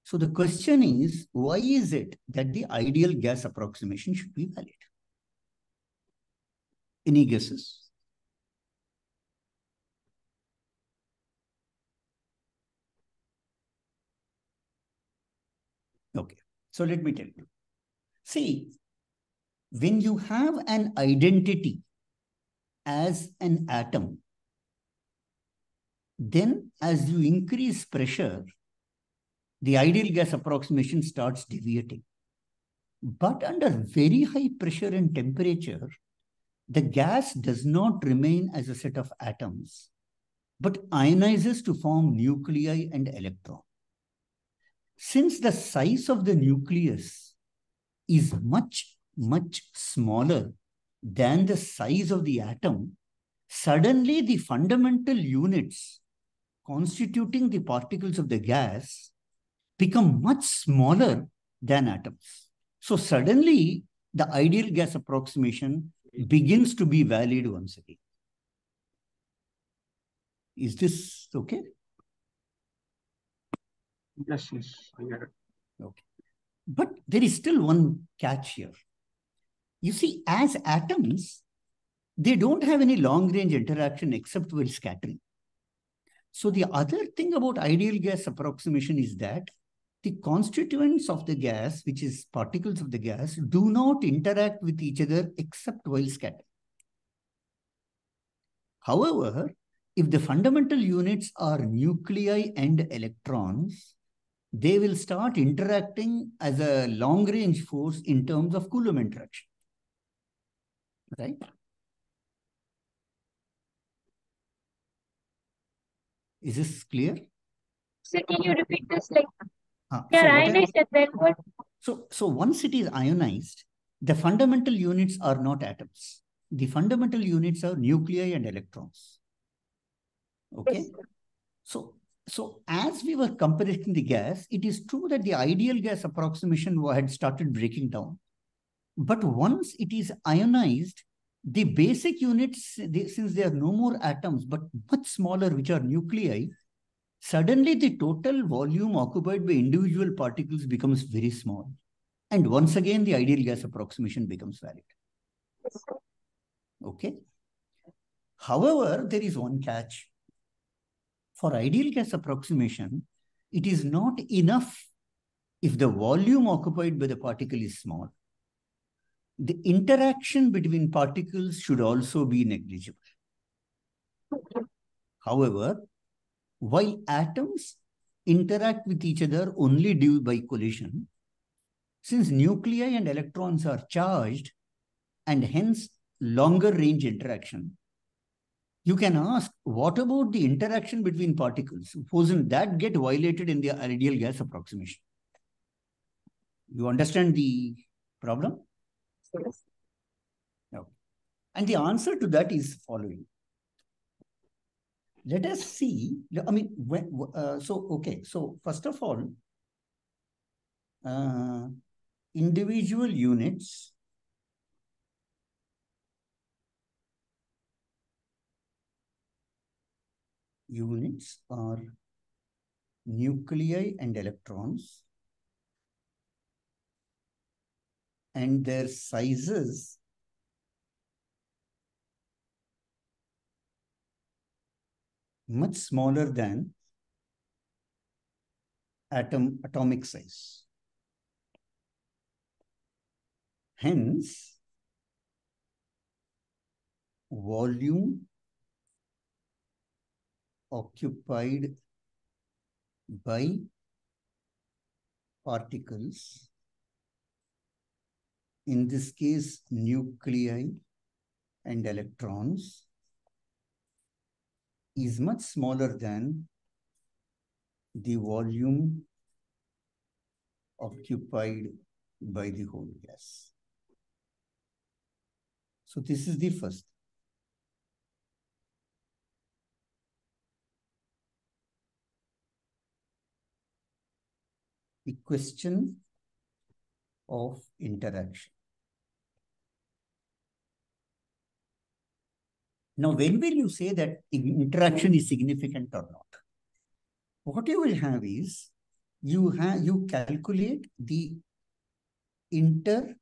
So the question is, why is it that the ideal gas approximation should be valid? Any guesses? Okay, so let me tell you. See, when you have an identity as an atom, then as you increase pressure, the ideal gas approximation starts deviating. But under very high pressure and temperature, the gas does not remain as a set of atoms, but ionizes to form nuclei and electron. Since the size of the nucleus is much, much smaller than the size of the atom, suddenly the fundamental units constituting the particles of the gas become much smaller than atoms. So suddenly, the ideal gas approximation begins to be valid once again. Is this okay? Yes, I get it. Okay. But there is still one catch here. You see, as atoms, they don't have any long-range interaction except while scattering. So the other thing about ideal gas approximation is that the constituents of the gas, which is particles of the gas, do not interact with each other except while scattering. However, if the fundamental units are nuclei and electrons, they will start interacting as a long-range force in terms of Coulomb interaction. Right? Is this clear? So can you repeat this? Like, So ionized and then what? So once it is ionized, the fundamental units are not atoms. The fundamental units are nuclei and electrons. Okay? Yes. So as we were compressing the gas, it is true that the ideal gas approximation had started breaking down. But once it is ionized, the basic units, since they are no more atoms, but much smaller, which are nuclei, suddenly the total volume occupied by individual particles becomes very small. And once again, the ideal gas approximation becomes valid. Okay. However, there is one catch. For ideal gas approximation, it is not enough if the volume occupied by the particle is small. The interaction between particles should also be negligible. However, while atoms interact with each other only due by collision, since nuclei and electrons are charged and hence longer range interaction, you can ask, what about the interaction between particles? Supposing that get violated in the ideal gas approximation. You understand the problem? Yes. No. And the answer to that is following. Let us see, I mean, so first of all, individual units are nuclei and electrons, and their sizes much smaller than atomic size. Hence, volume occupied by particles, in this case, nuclei and electrons, is much smaller than the volume occupied by the whole gas. So this is the first. The question of interaction. Now, when will you say that interaction is significant or not? What you will have is, you calculate the inter-particle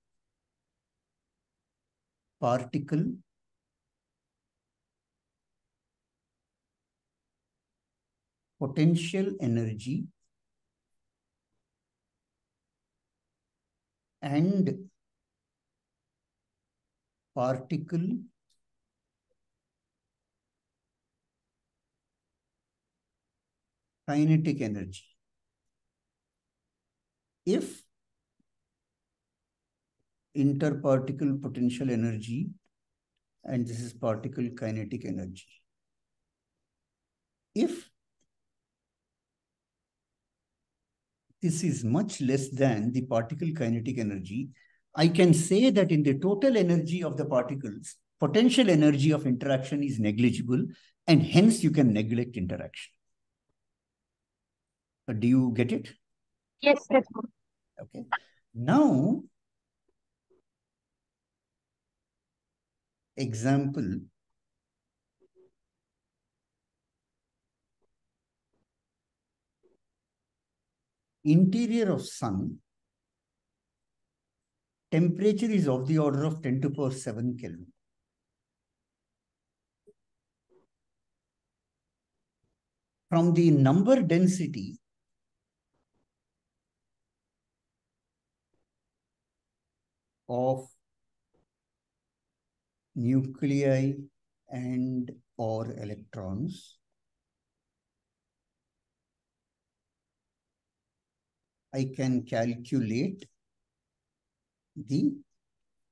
potential energy and particle kinetic energy. If interparticle potential energy, and this is particle kinetic energy, if this is much less than the particle kinetic energy, I can say that in the total energy of the particles, potential energy of interaction is negligible, and hence you can neglect interaction. Do you get it? Yes, sir. Okay. Now, example. Interior of sun, temperature is of the order of 10 to the power 7 Kelvin. From the number density of nuclei and or electrons, I can calculate the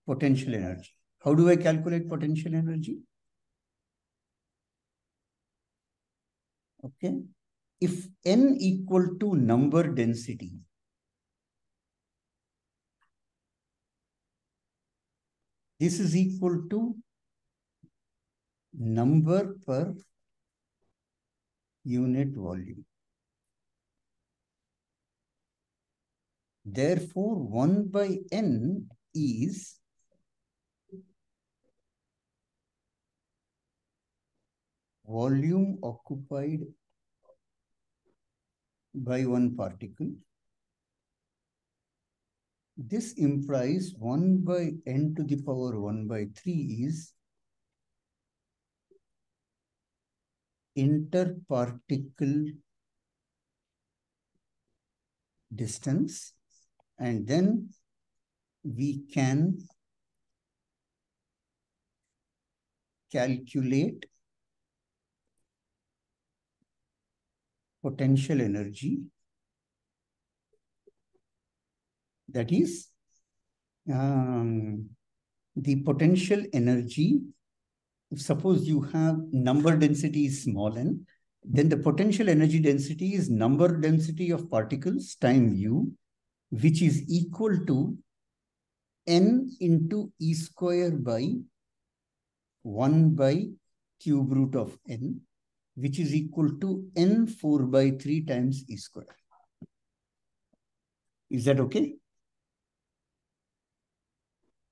potential energy. How do I calculate potential energy? Okay. If n equal to number density, this is equal to number per unit volume. Therefore, 1 by n is volume occupied by one particle. This implies 1 by n to the power 1 by 3 is interparticle distance, and then we can calculate potential energy, that is the potential energy. If suppose you have number density is small n, then the potential energy density is number density of particles times u, which is equal to n into e square by 1 by cube root of n, which is equal to n 4 by 3 times e square. Is that okay?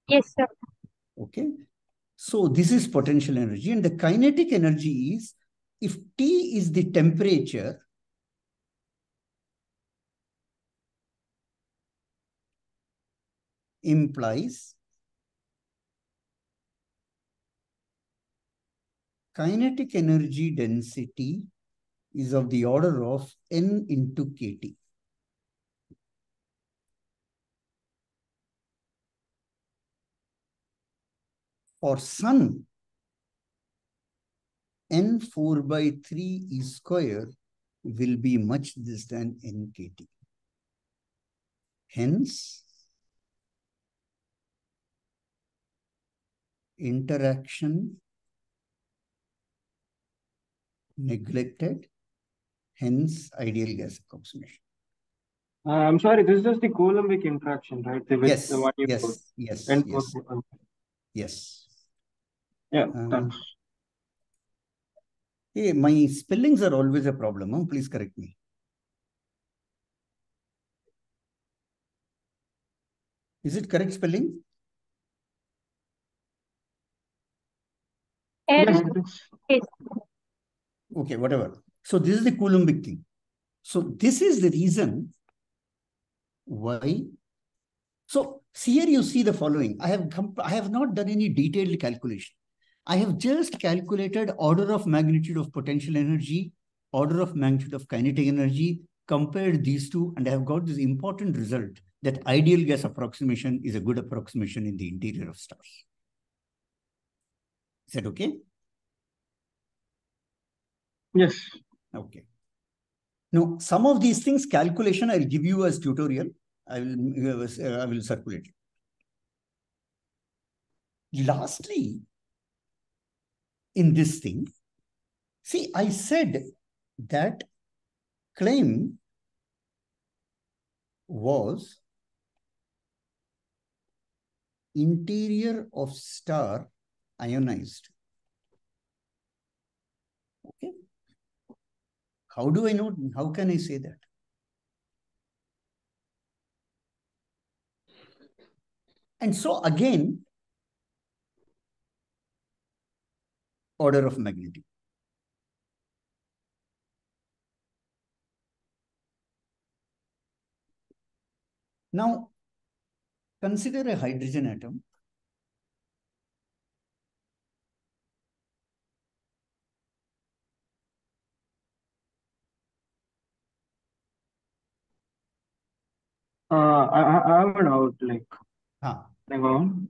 Yes, sir. Okay. So this is potential energy, and the kinetic energy is, if T is the temperature, implies kinetic energy density is of the order of n into kT. For sun, n 4 by 3 e square will be much less than n kT. Hence, interaction neglected, hence ideal gas approximation. I'm sorry, this is just the Coulombic interaction, right? Yes, the what you put. yes. Yes. Yeah, thanks. Hey, my spellings are always a problem. Huh? Please correct me. Is it correct spelling? Yes, it is. Yes. Okay, whatever. So this is the Coulombic thing. So this is the reason why. So here you see the following. I have not done any detailed calculation. I have just calculated order of magnitude of potential energy, order of magnitude of kinetic energy, compared these two, and I have got this important result that ideal gas approximation is a good approximation in the interior of stars. Is that okay? Yes. Okay. Now, some of these things, calculation, I'll give you as tutorial. I will circulate it. Lastly, in this thing, see, I said that claim was interior of star ionized. Okay. How do I know? How can I say that? And so again, order of magnitude. Now, consider a hydrogen atom. I have a doubt, like, hang on.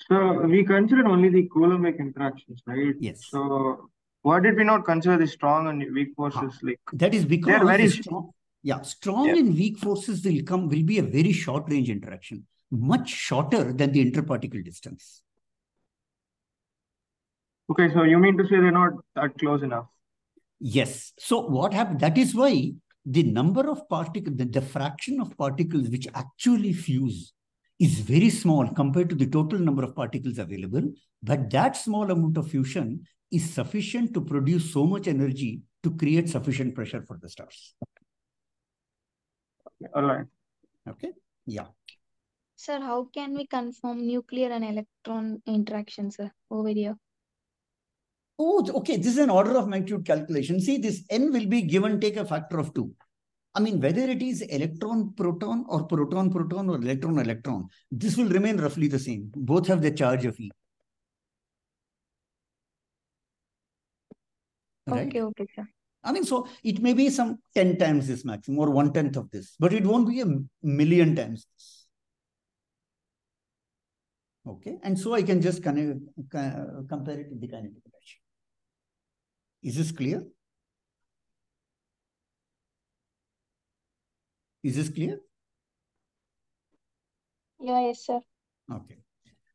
So we considered only the Coulombic interactions, right? Yes. So why did we not consider the strong and weak forces? Like, that is because they're very strong. Yeah, strong and weak forces will be a very short range interaction, much shorter than the interparticle distance. Okay, so you mean to say they're not that close enough? Yes. So what happened? That is why the number of particles, the fraction of particles which actually fuse is very small compared to the total number of particles available. But that small amount of fusion is sufficient to produce so much energy to create sufficient pressure for the stars. All right. Okay. Yeah. Sir, how can we confirm nuclear and electron interaction, sir, over here? Oh, okay. This is an order of magnitude calculation. See, this n will be given, take a factor of 2. I mean, whether it is electron-proton or proton-proton or electron-electron, this will remain roughly the same. Both have the charge of E. Right? Okay, okay, sir. I mean, so it may be some 10 times this maximum or 1/10 of this, but it won't be a million times this. Okay. And so I can just compare it with the kinetic energy. Is this clear? Is this clear? Yeah, yes, sir. Okay.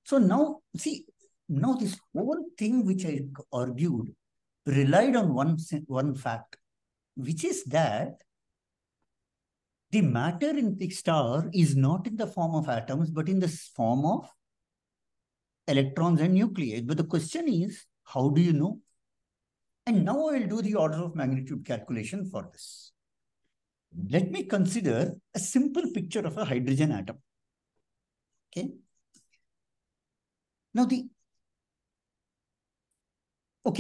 So now, see, now this whole thing which I argued relied on one fact, which is that the matter in the star is not in the form of atoms, but in the form of electrons and nuclei. But the question is, how do you know? And now I will do the order of magnitude calculation for this. Let me consider a simple picture of a hydrogen atom. Okay. Now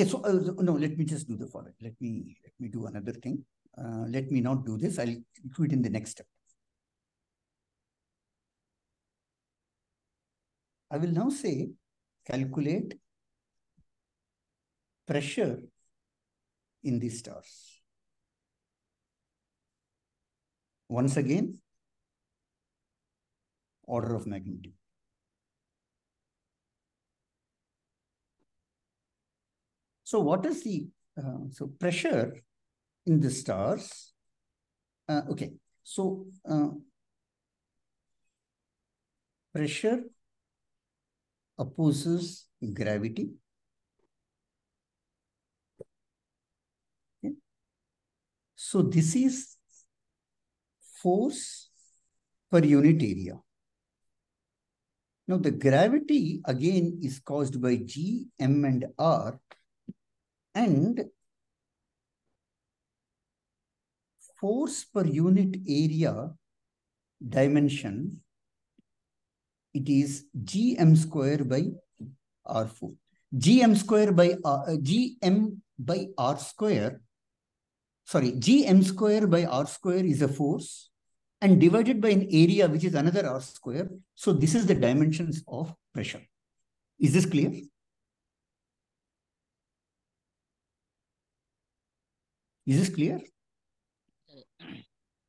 so no, let me just do the following. Let me do another thing. Let me not do this. I'll do it in the next step. I will now say calculate pressure in the stars. Once again, order of magnitude. So what is the, so pressure in the stars? Okay, so pressure opposes gravity. Okay. So this is force per unit area. Now the gravity again is caused by G, M and R, and force per unit area dimension, it is Gm square by R4. Gm square by Gm by R square, sorry, Gm square by R square is a force and divided by an area which is another R square. So this is the dimensions of pressure. Is this clear? Is this clear?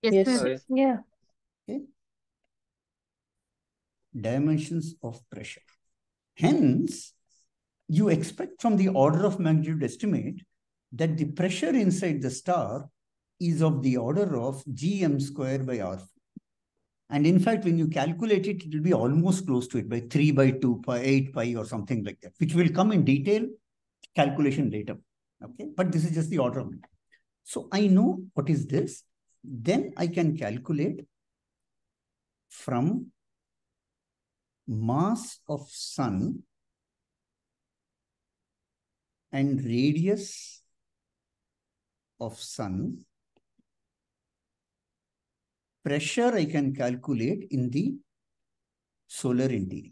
Yes, Yes, sir. yeah. Okay. Dimensions of pressure. Hence, you expect from the order of magnitude estimate that the pressure inside the star is of the order of Gm square by R. And in fact, when you calculate it, it will be almost close to it by 3 by 2 pi, 8 pi or something like that, which will come in detail calculation later. Okay, but this is just the order of it. So I know what is this. Then I can calculate from mass of sun and radius of sun, pressure I can calculate in the solar interior.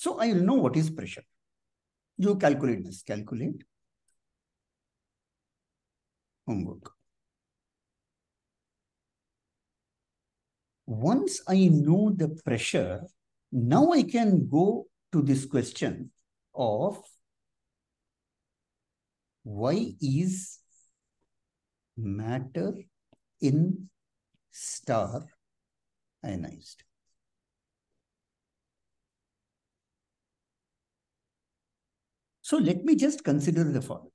So I will know what is pressure. You calculate this. Calculate. Homework. Once I know the pressure, now I can go to this question of why is matter in star ionized? So let me just consider the following.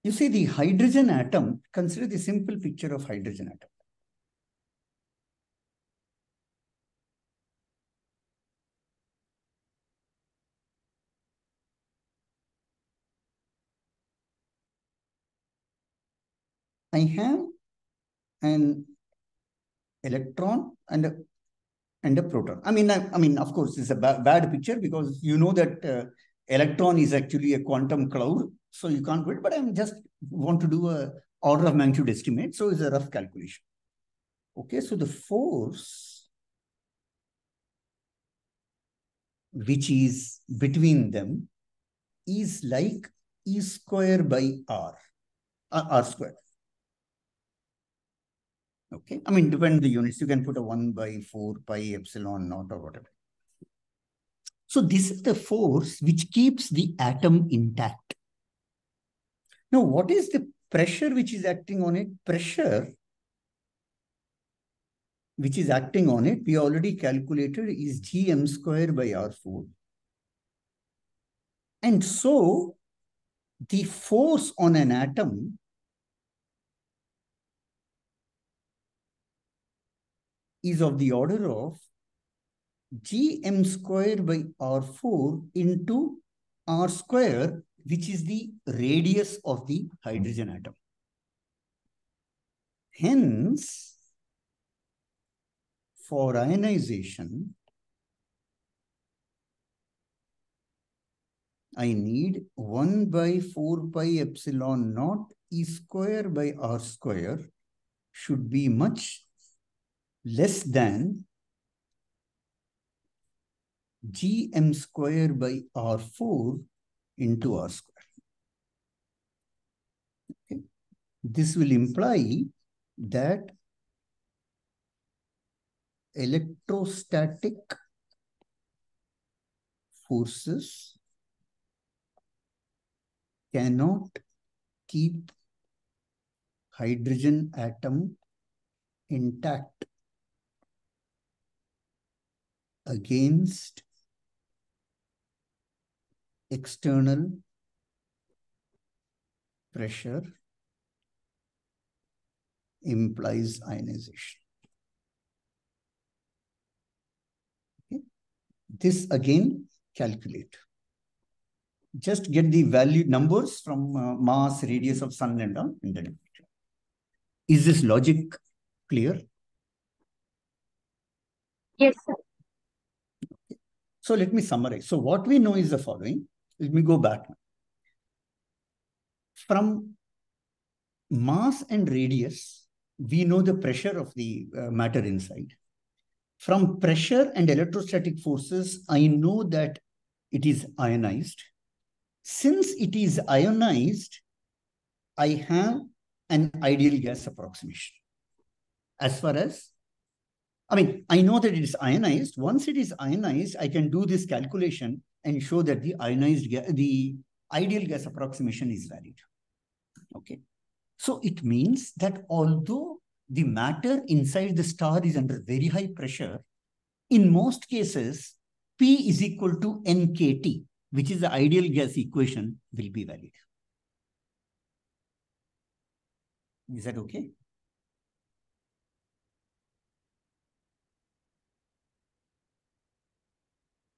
You see the hydrogen atom, consider the simple picture of hydrogen atom. I have an electron and a proton. I mean, of course, it's a bad picture because you know that electron is actually a quantum cloud, so you can't do it. But I just want to do a order of magnitude estimate, so it's a rough calculation. Okay, so the force which is between them is like E square by R square. Okay, I mean, depend the units. You can put a 1 by 4 pi epsilon naught or whatever. So this is the force which keeps the atom intact. Now, what is the pressure which is acting on it? Pressure which is acting on it, we already calculated, is gm square by R4. And so the force on an atom is of the order of gm square by R4 into R square, which is the radius of the hydrogen atom. Hence, for ionization, I need 1 by 4 pi epsilon naught E square by R square should be much less than gm square by R4 into R square. Okay. This will imply that electrostatic forces cannot keep hydrogen atom intact against external pressure implies ionization. Okay. This again, calculate. Just get the value numbers from mass, radius of sun and all. Is this logic clear? Yes, sir. Okay. So let me summarize. So what we know is the following. Let me go back. From mass and radius, we know the pressure of the matter inside. From pressure and electrostatic forces, I know that it is ionized. Since it is ionized, I have an ideal gas approximation. As far as, I mean, I know that it is ionized. Once it is ionized, I can do this calculation and show that the ideal gas approximation is valid. Okay. So it means that although the matter inside the star is under very high pressure, in most cases, P is equal to nKT, which is the ideal gas equation, will be valid. Is that okay?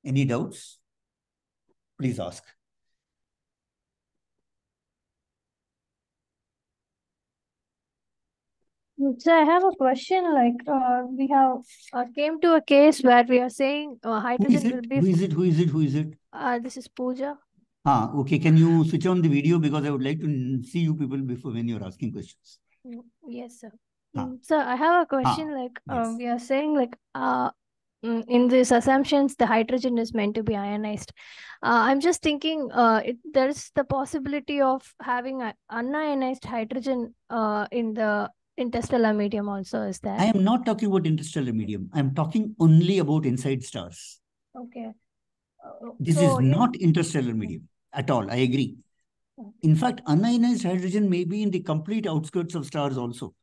Any doubts? Please ask. So I have a question. Like, we have came to a case where we are saying hydrogen will be. Who is it? This is Pooja. Okay. Can you switch on the video because I would like to see you people before when you're asking questions. Yes, sir. So I have a question. Like, Yes. we are saying like in these assumptions, the hydrogen is meant to be ionized. I'm just thinking there's the possibility of having unionized hydrogen in the interstellar medium also, is there? I am not talking about interstellar medium. I'm talking only about inside stars. Okay. This is not interstellar medium at all. I agree. Okay. In fact, unionized hydrogen may be in the complete outskirts of stars also.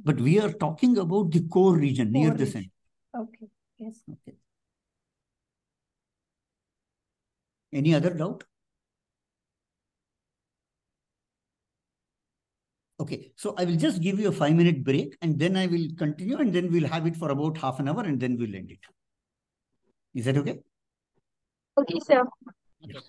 But we are talking about the core region near the center. Okay. Yes. Okay. Any other doubt? Okay, so I will just give you a 5-minute break and then I will continue and then we'll have it for about half an hour and then we'll end it. Is that okay? Okay, sir. Okay, sir.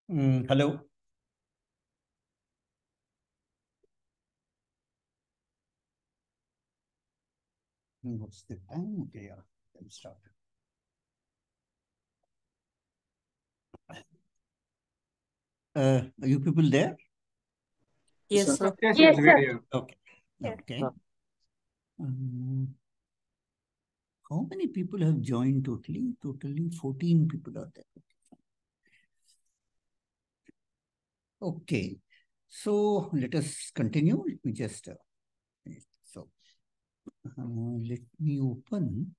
Hello. What's the time? Okay, yeah, let's start. Are you people there? Yes, sir. Yes, Yes, sir. sir. Here. Okay. Okay. How many people have joined totally? Totally 14 people are there. Okay. So let us continue. Let me just let me open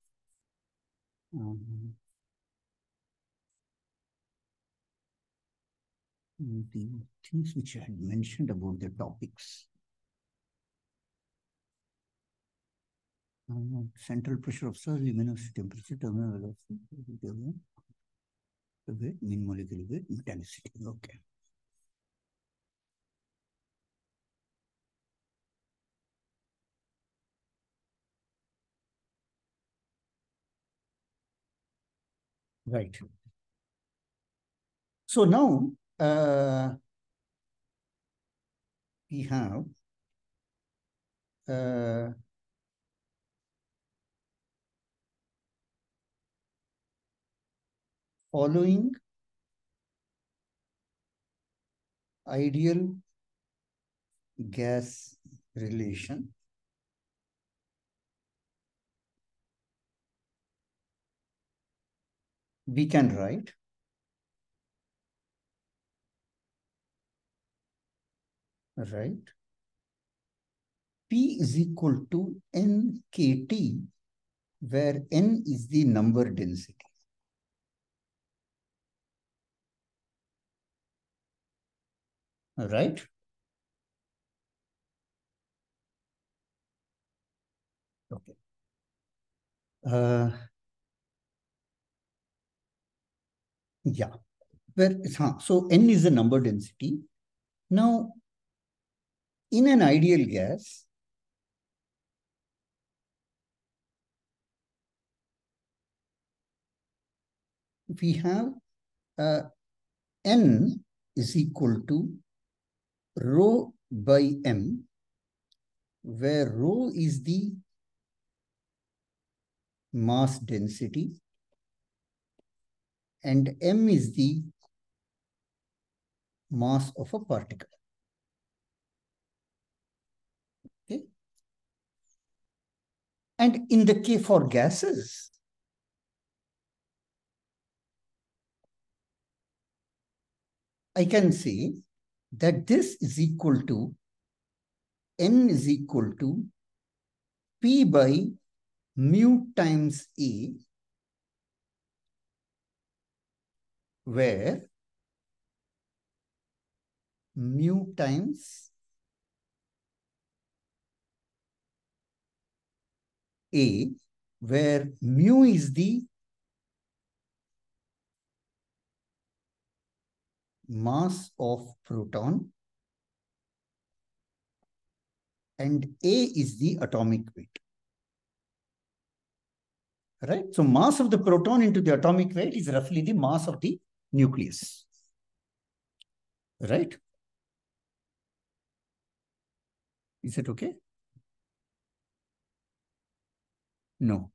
the things which I had mentioned about the topics. Central pressure of cell, luminosity, temperature, terminal velocity, weight, mean molecular weight, metallicity. Okay. Right. So now we have following ideal gas relation. We can write P is equal to NKT, where N is the number density. Right? Okay. Yeah. So N is the number density. Now, in an ideal gas, we have N is equal to rho by M, where rho is the mass density and M is the mass of a particle. Okay. And in the case for gases, I can say that this is equal to N is equal to P by mu times A, where mu times A, where mu is the mass of proton and A is the atomic weight. Right? So mass of the proton into the atomic weight is roughly the mass of the nucleus. Right? Is it okay? No.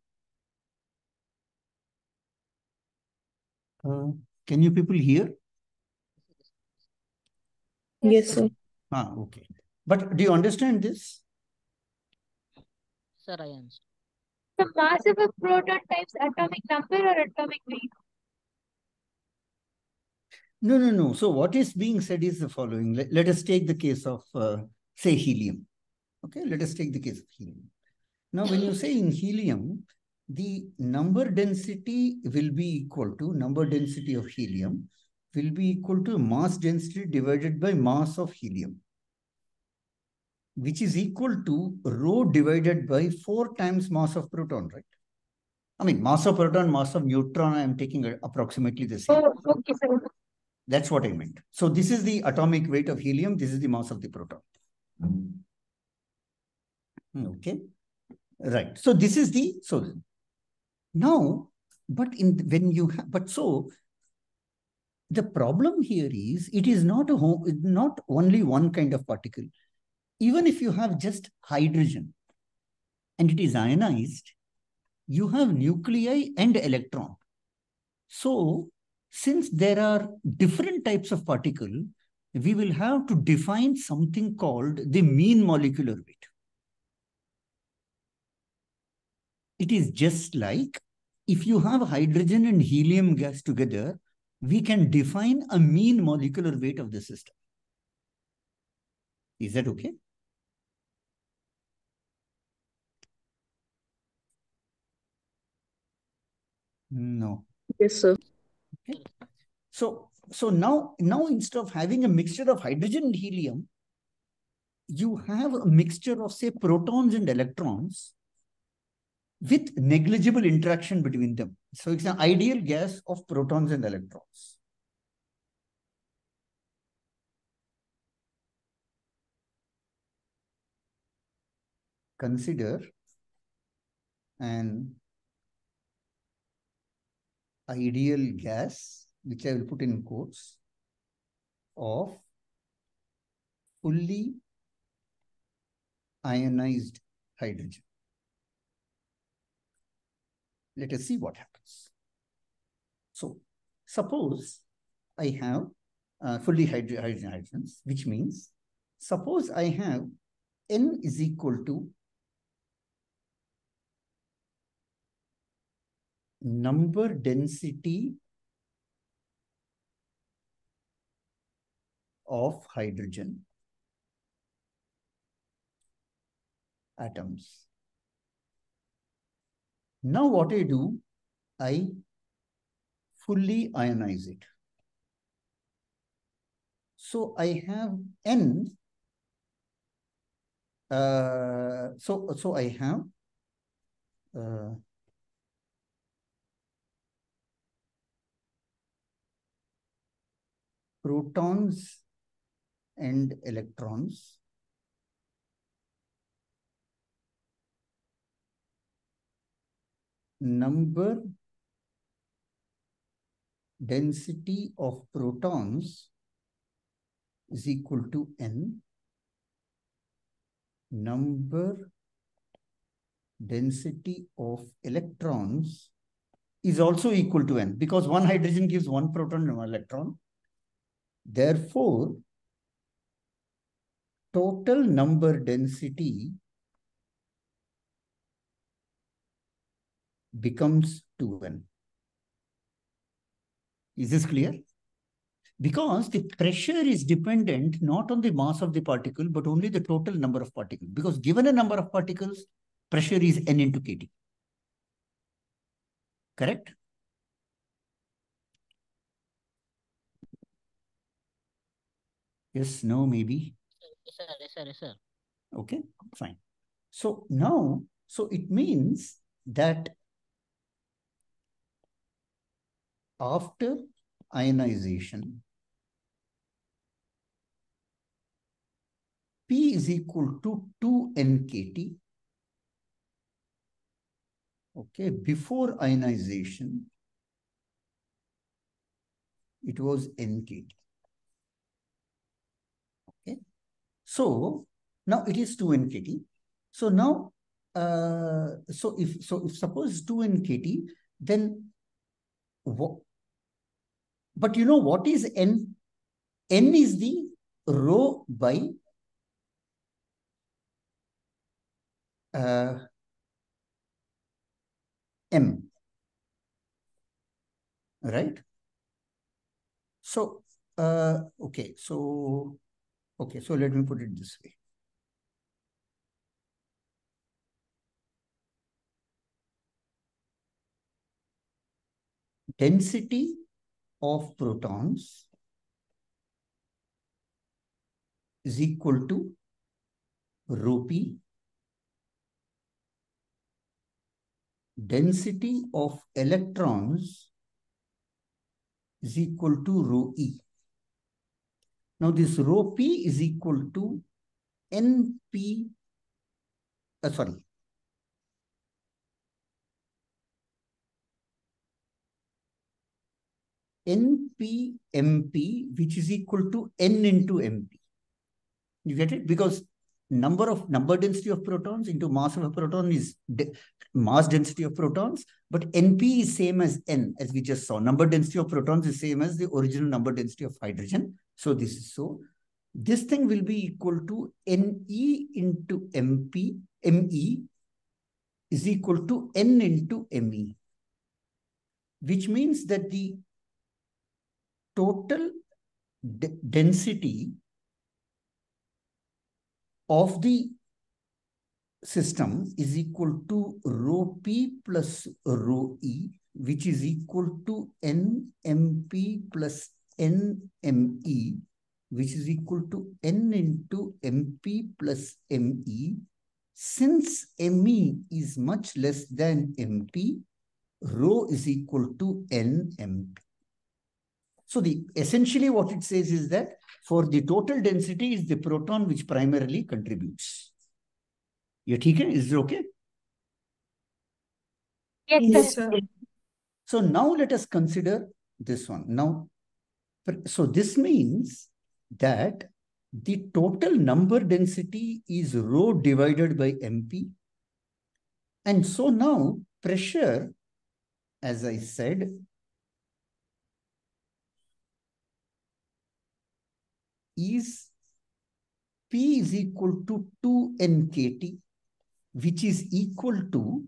Can you people hear? Yes, sir. Okay. But do you understand this? Sir, I understand. The mass of a proton times atomic number or atomic weight? No. So what is being said is the following. Let us take the case of, say, helium. Okay, let us take the case of helium. Now, when you say in helium, the number density will be equal to, number density of helium will be equal to mass density divided by mass of helium, which is equal to rho divided by 4 times mass of proton, right? I mean, mass of proton, mass of neutron, I am taking approximately the same. Oh, okay, sir. That's what I meant. So this is the atomic weight of helium. This is the mass of the proton. Okay. Right. So this is the, so now, but in when you have, but so the problem here is it is not only one kind of particle. Even if you have just hydrogen and it is ionized, you have nuclei and electron. So since there are different types of particle, we will have to define something called the mean molecular weight. It is just like if you have hydrogen and helium gas together, we can define a mean molecular weight of the system. Is that okay? No. Yes, sir. Okay. So now instead of having a mixture of hydrogen and helium, you have a mixture of, say, protons and electrons with negligible interaction between them. So it's an ideal gas of protons and electrons. Consider an ideal gas, which I will put in quotes, of fully ionized hydrogen. Let us see what happens. So suppose I have fully hydrogens, which means suppose I have N is equal to number density of hydrogen atoms. Now what I do, I fully ionize it. So I have N. So I have protons and electrons. Number density of protons is equal to N. Number density of electrons is also equal to N, because one hydrogen gives one proton and one electron. Therefore, total number density becomes 2N. Is this clear? Because the pressure is dependent not on the mass of the particle, but only the total number of particles. Because given a number of particles, pressure is N into kT. Correct? Yes, no, maybe. Yes, sir. Yes, sir. Yes, sir. Okay, fine. So now, so it means that after ionization, P is equal to 2N kT. Okay, before ionization, it was NKT. Okay, so now it is 2N kT. So now, so if suppose 2N kT, then what? But you know what is N? N is the rho by M, right? So, okay, so let me put it this way. Density of protons is equal to rho P. Density of electrons is equal to rho E. Now this rho P is equal to NP, sorry. NP-MP, which is equal to N into MP. You get it? Because number density of protons into mass of a proton is mass density of protons, but NP is same as N, as we just saw. Number density of protons is same as the original number density of hydrogen. So this is so. This thing will be equal to Ne into Me is equal to N into Me, which means that the total density of the system is equal to rho P plus rho E, which is equal to NMP plus NME, which is equal to N into MP plus ME. Since ME is much less than MP, rho is equal to NMP. So essentially what it says is that for the total density is the proton which primarily contributes. Yeah, is it okay? Yes, sir. So now let us consider this one. Now, so this means that the total number density is rho divided by MP. And so now pressure, as I said, is P is equal to 2 NKT, which is equal to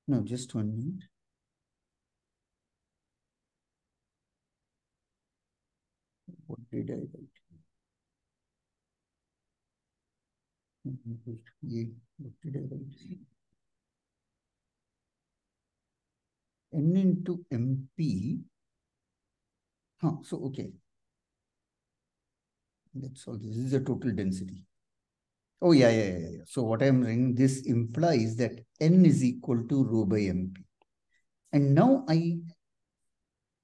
no, just 1 minute. What did I write? What did I write? N into MP. So, okay. That's all. This is the total density. Oh, yeah. So what I'm saying, this implies that N is equal to rho by MP. And now I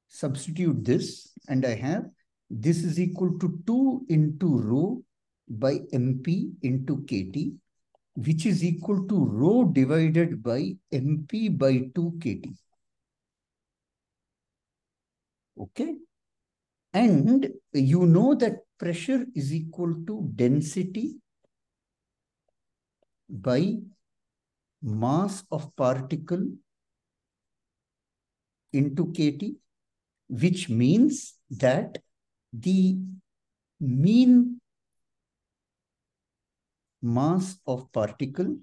substitute this and I have this is equal to 2 into rho by MP into KT, which is equal to rho divided by MP by 2 KT. Okay. And you know that pressure is equal to density by mass of particle into KT, which means that the mean mass of particle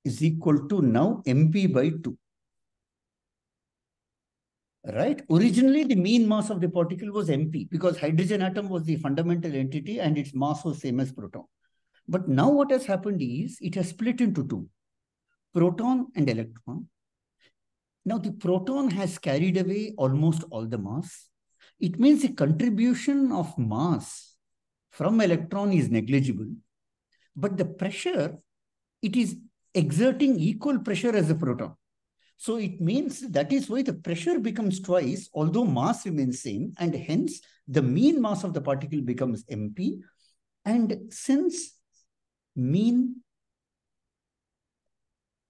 is equal to now MP by 2. Right? Originally, the mean mass of the particle was MP because hydrogen atom was the fundamental entity and its mass was same as proton. But now what has happened is it has split into two, proton and electron. Now the proton has carried away almost all the mass. It means the contribution of mass from electron is negligible, but the pressure, it is exerting equal pressure as the proton. So it means that is why the pressure becomes twice, although mass remains same, and hence the mean mass of the particle becomes MP. And since mean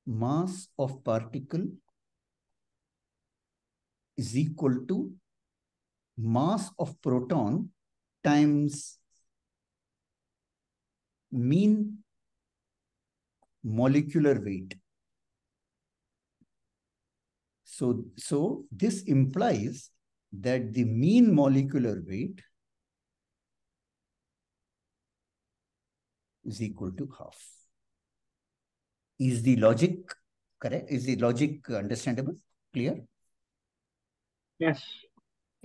mass of particle is equal to mass of proton times mean molecular weight. So this implies that the mean molecular weight is equal to half. Is the logic correct? Is the logic understandable? Clear? Yes.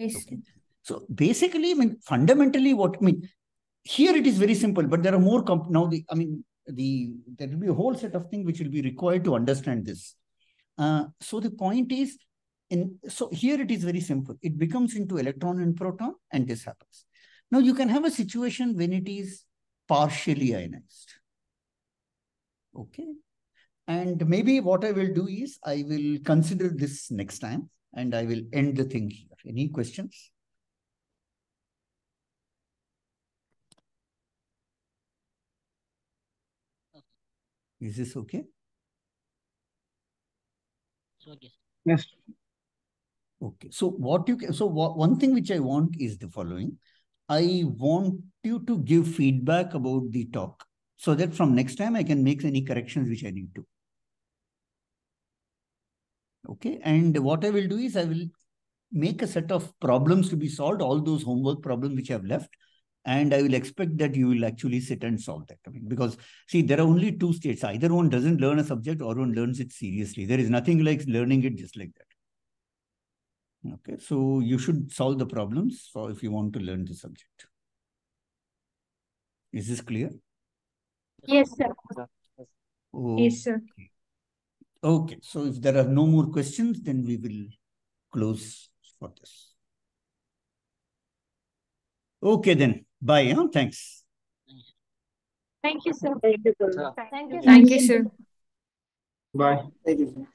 Okay. So basically, I mean, fundamentally, here it is very simple, but there are more there will be a whole set of things which will be required to understand this. So the point is, so here it is very simple. It becomes into electron and proton, and this happens. Now you can have a situation when it is partially ionized. Okay. And maybe what I will do is I will consider this next time and I will end the thing here. Any questions? Is this okay? It's okay, sir. Yes. Okay. So one thing which I want is the following. I want you to give feedback about the talk so that from next time I can make any corrections which I need to. Okay. And what I will do is I will make a set of problems to be solved, all those homework problems which I have left. And I will expect that you will actually sit and solve that. I mean, because see, there are only two states. Either one doesn't learn a subject or one learns it seriously. There is nothing like learning it just like that. Okay, so you should solve the problems for if you want to learn the subject. Is this clear? Yes, sir. Okay. Yes, sir. Okay, so if there are no more questions, then we will close for this. Okay, then. Bye. Huh? Thanks. Thank you, sir. Thank you, sir. Thank you, Thank you, sir. Bye. Thank you, sir.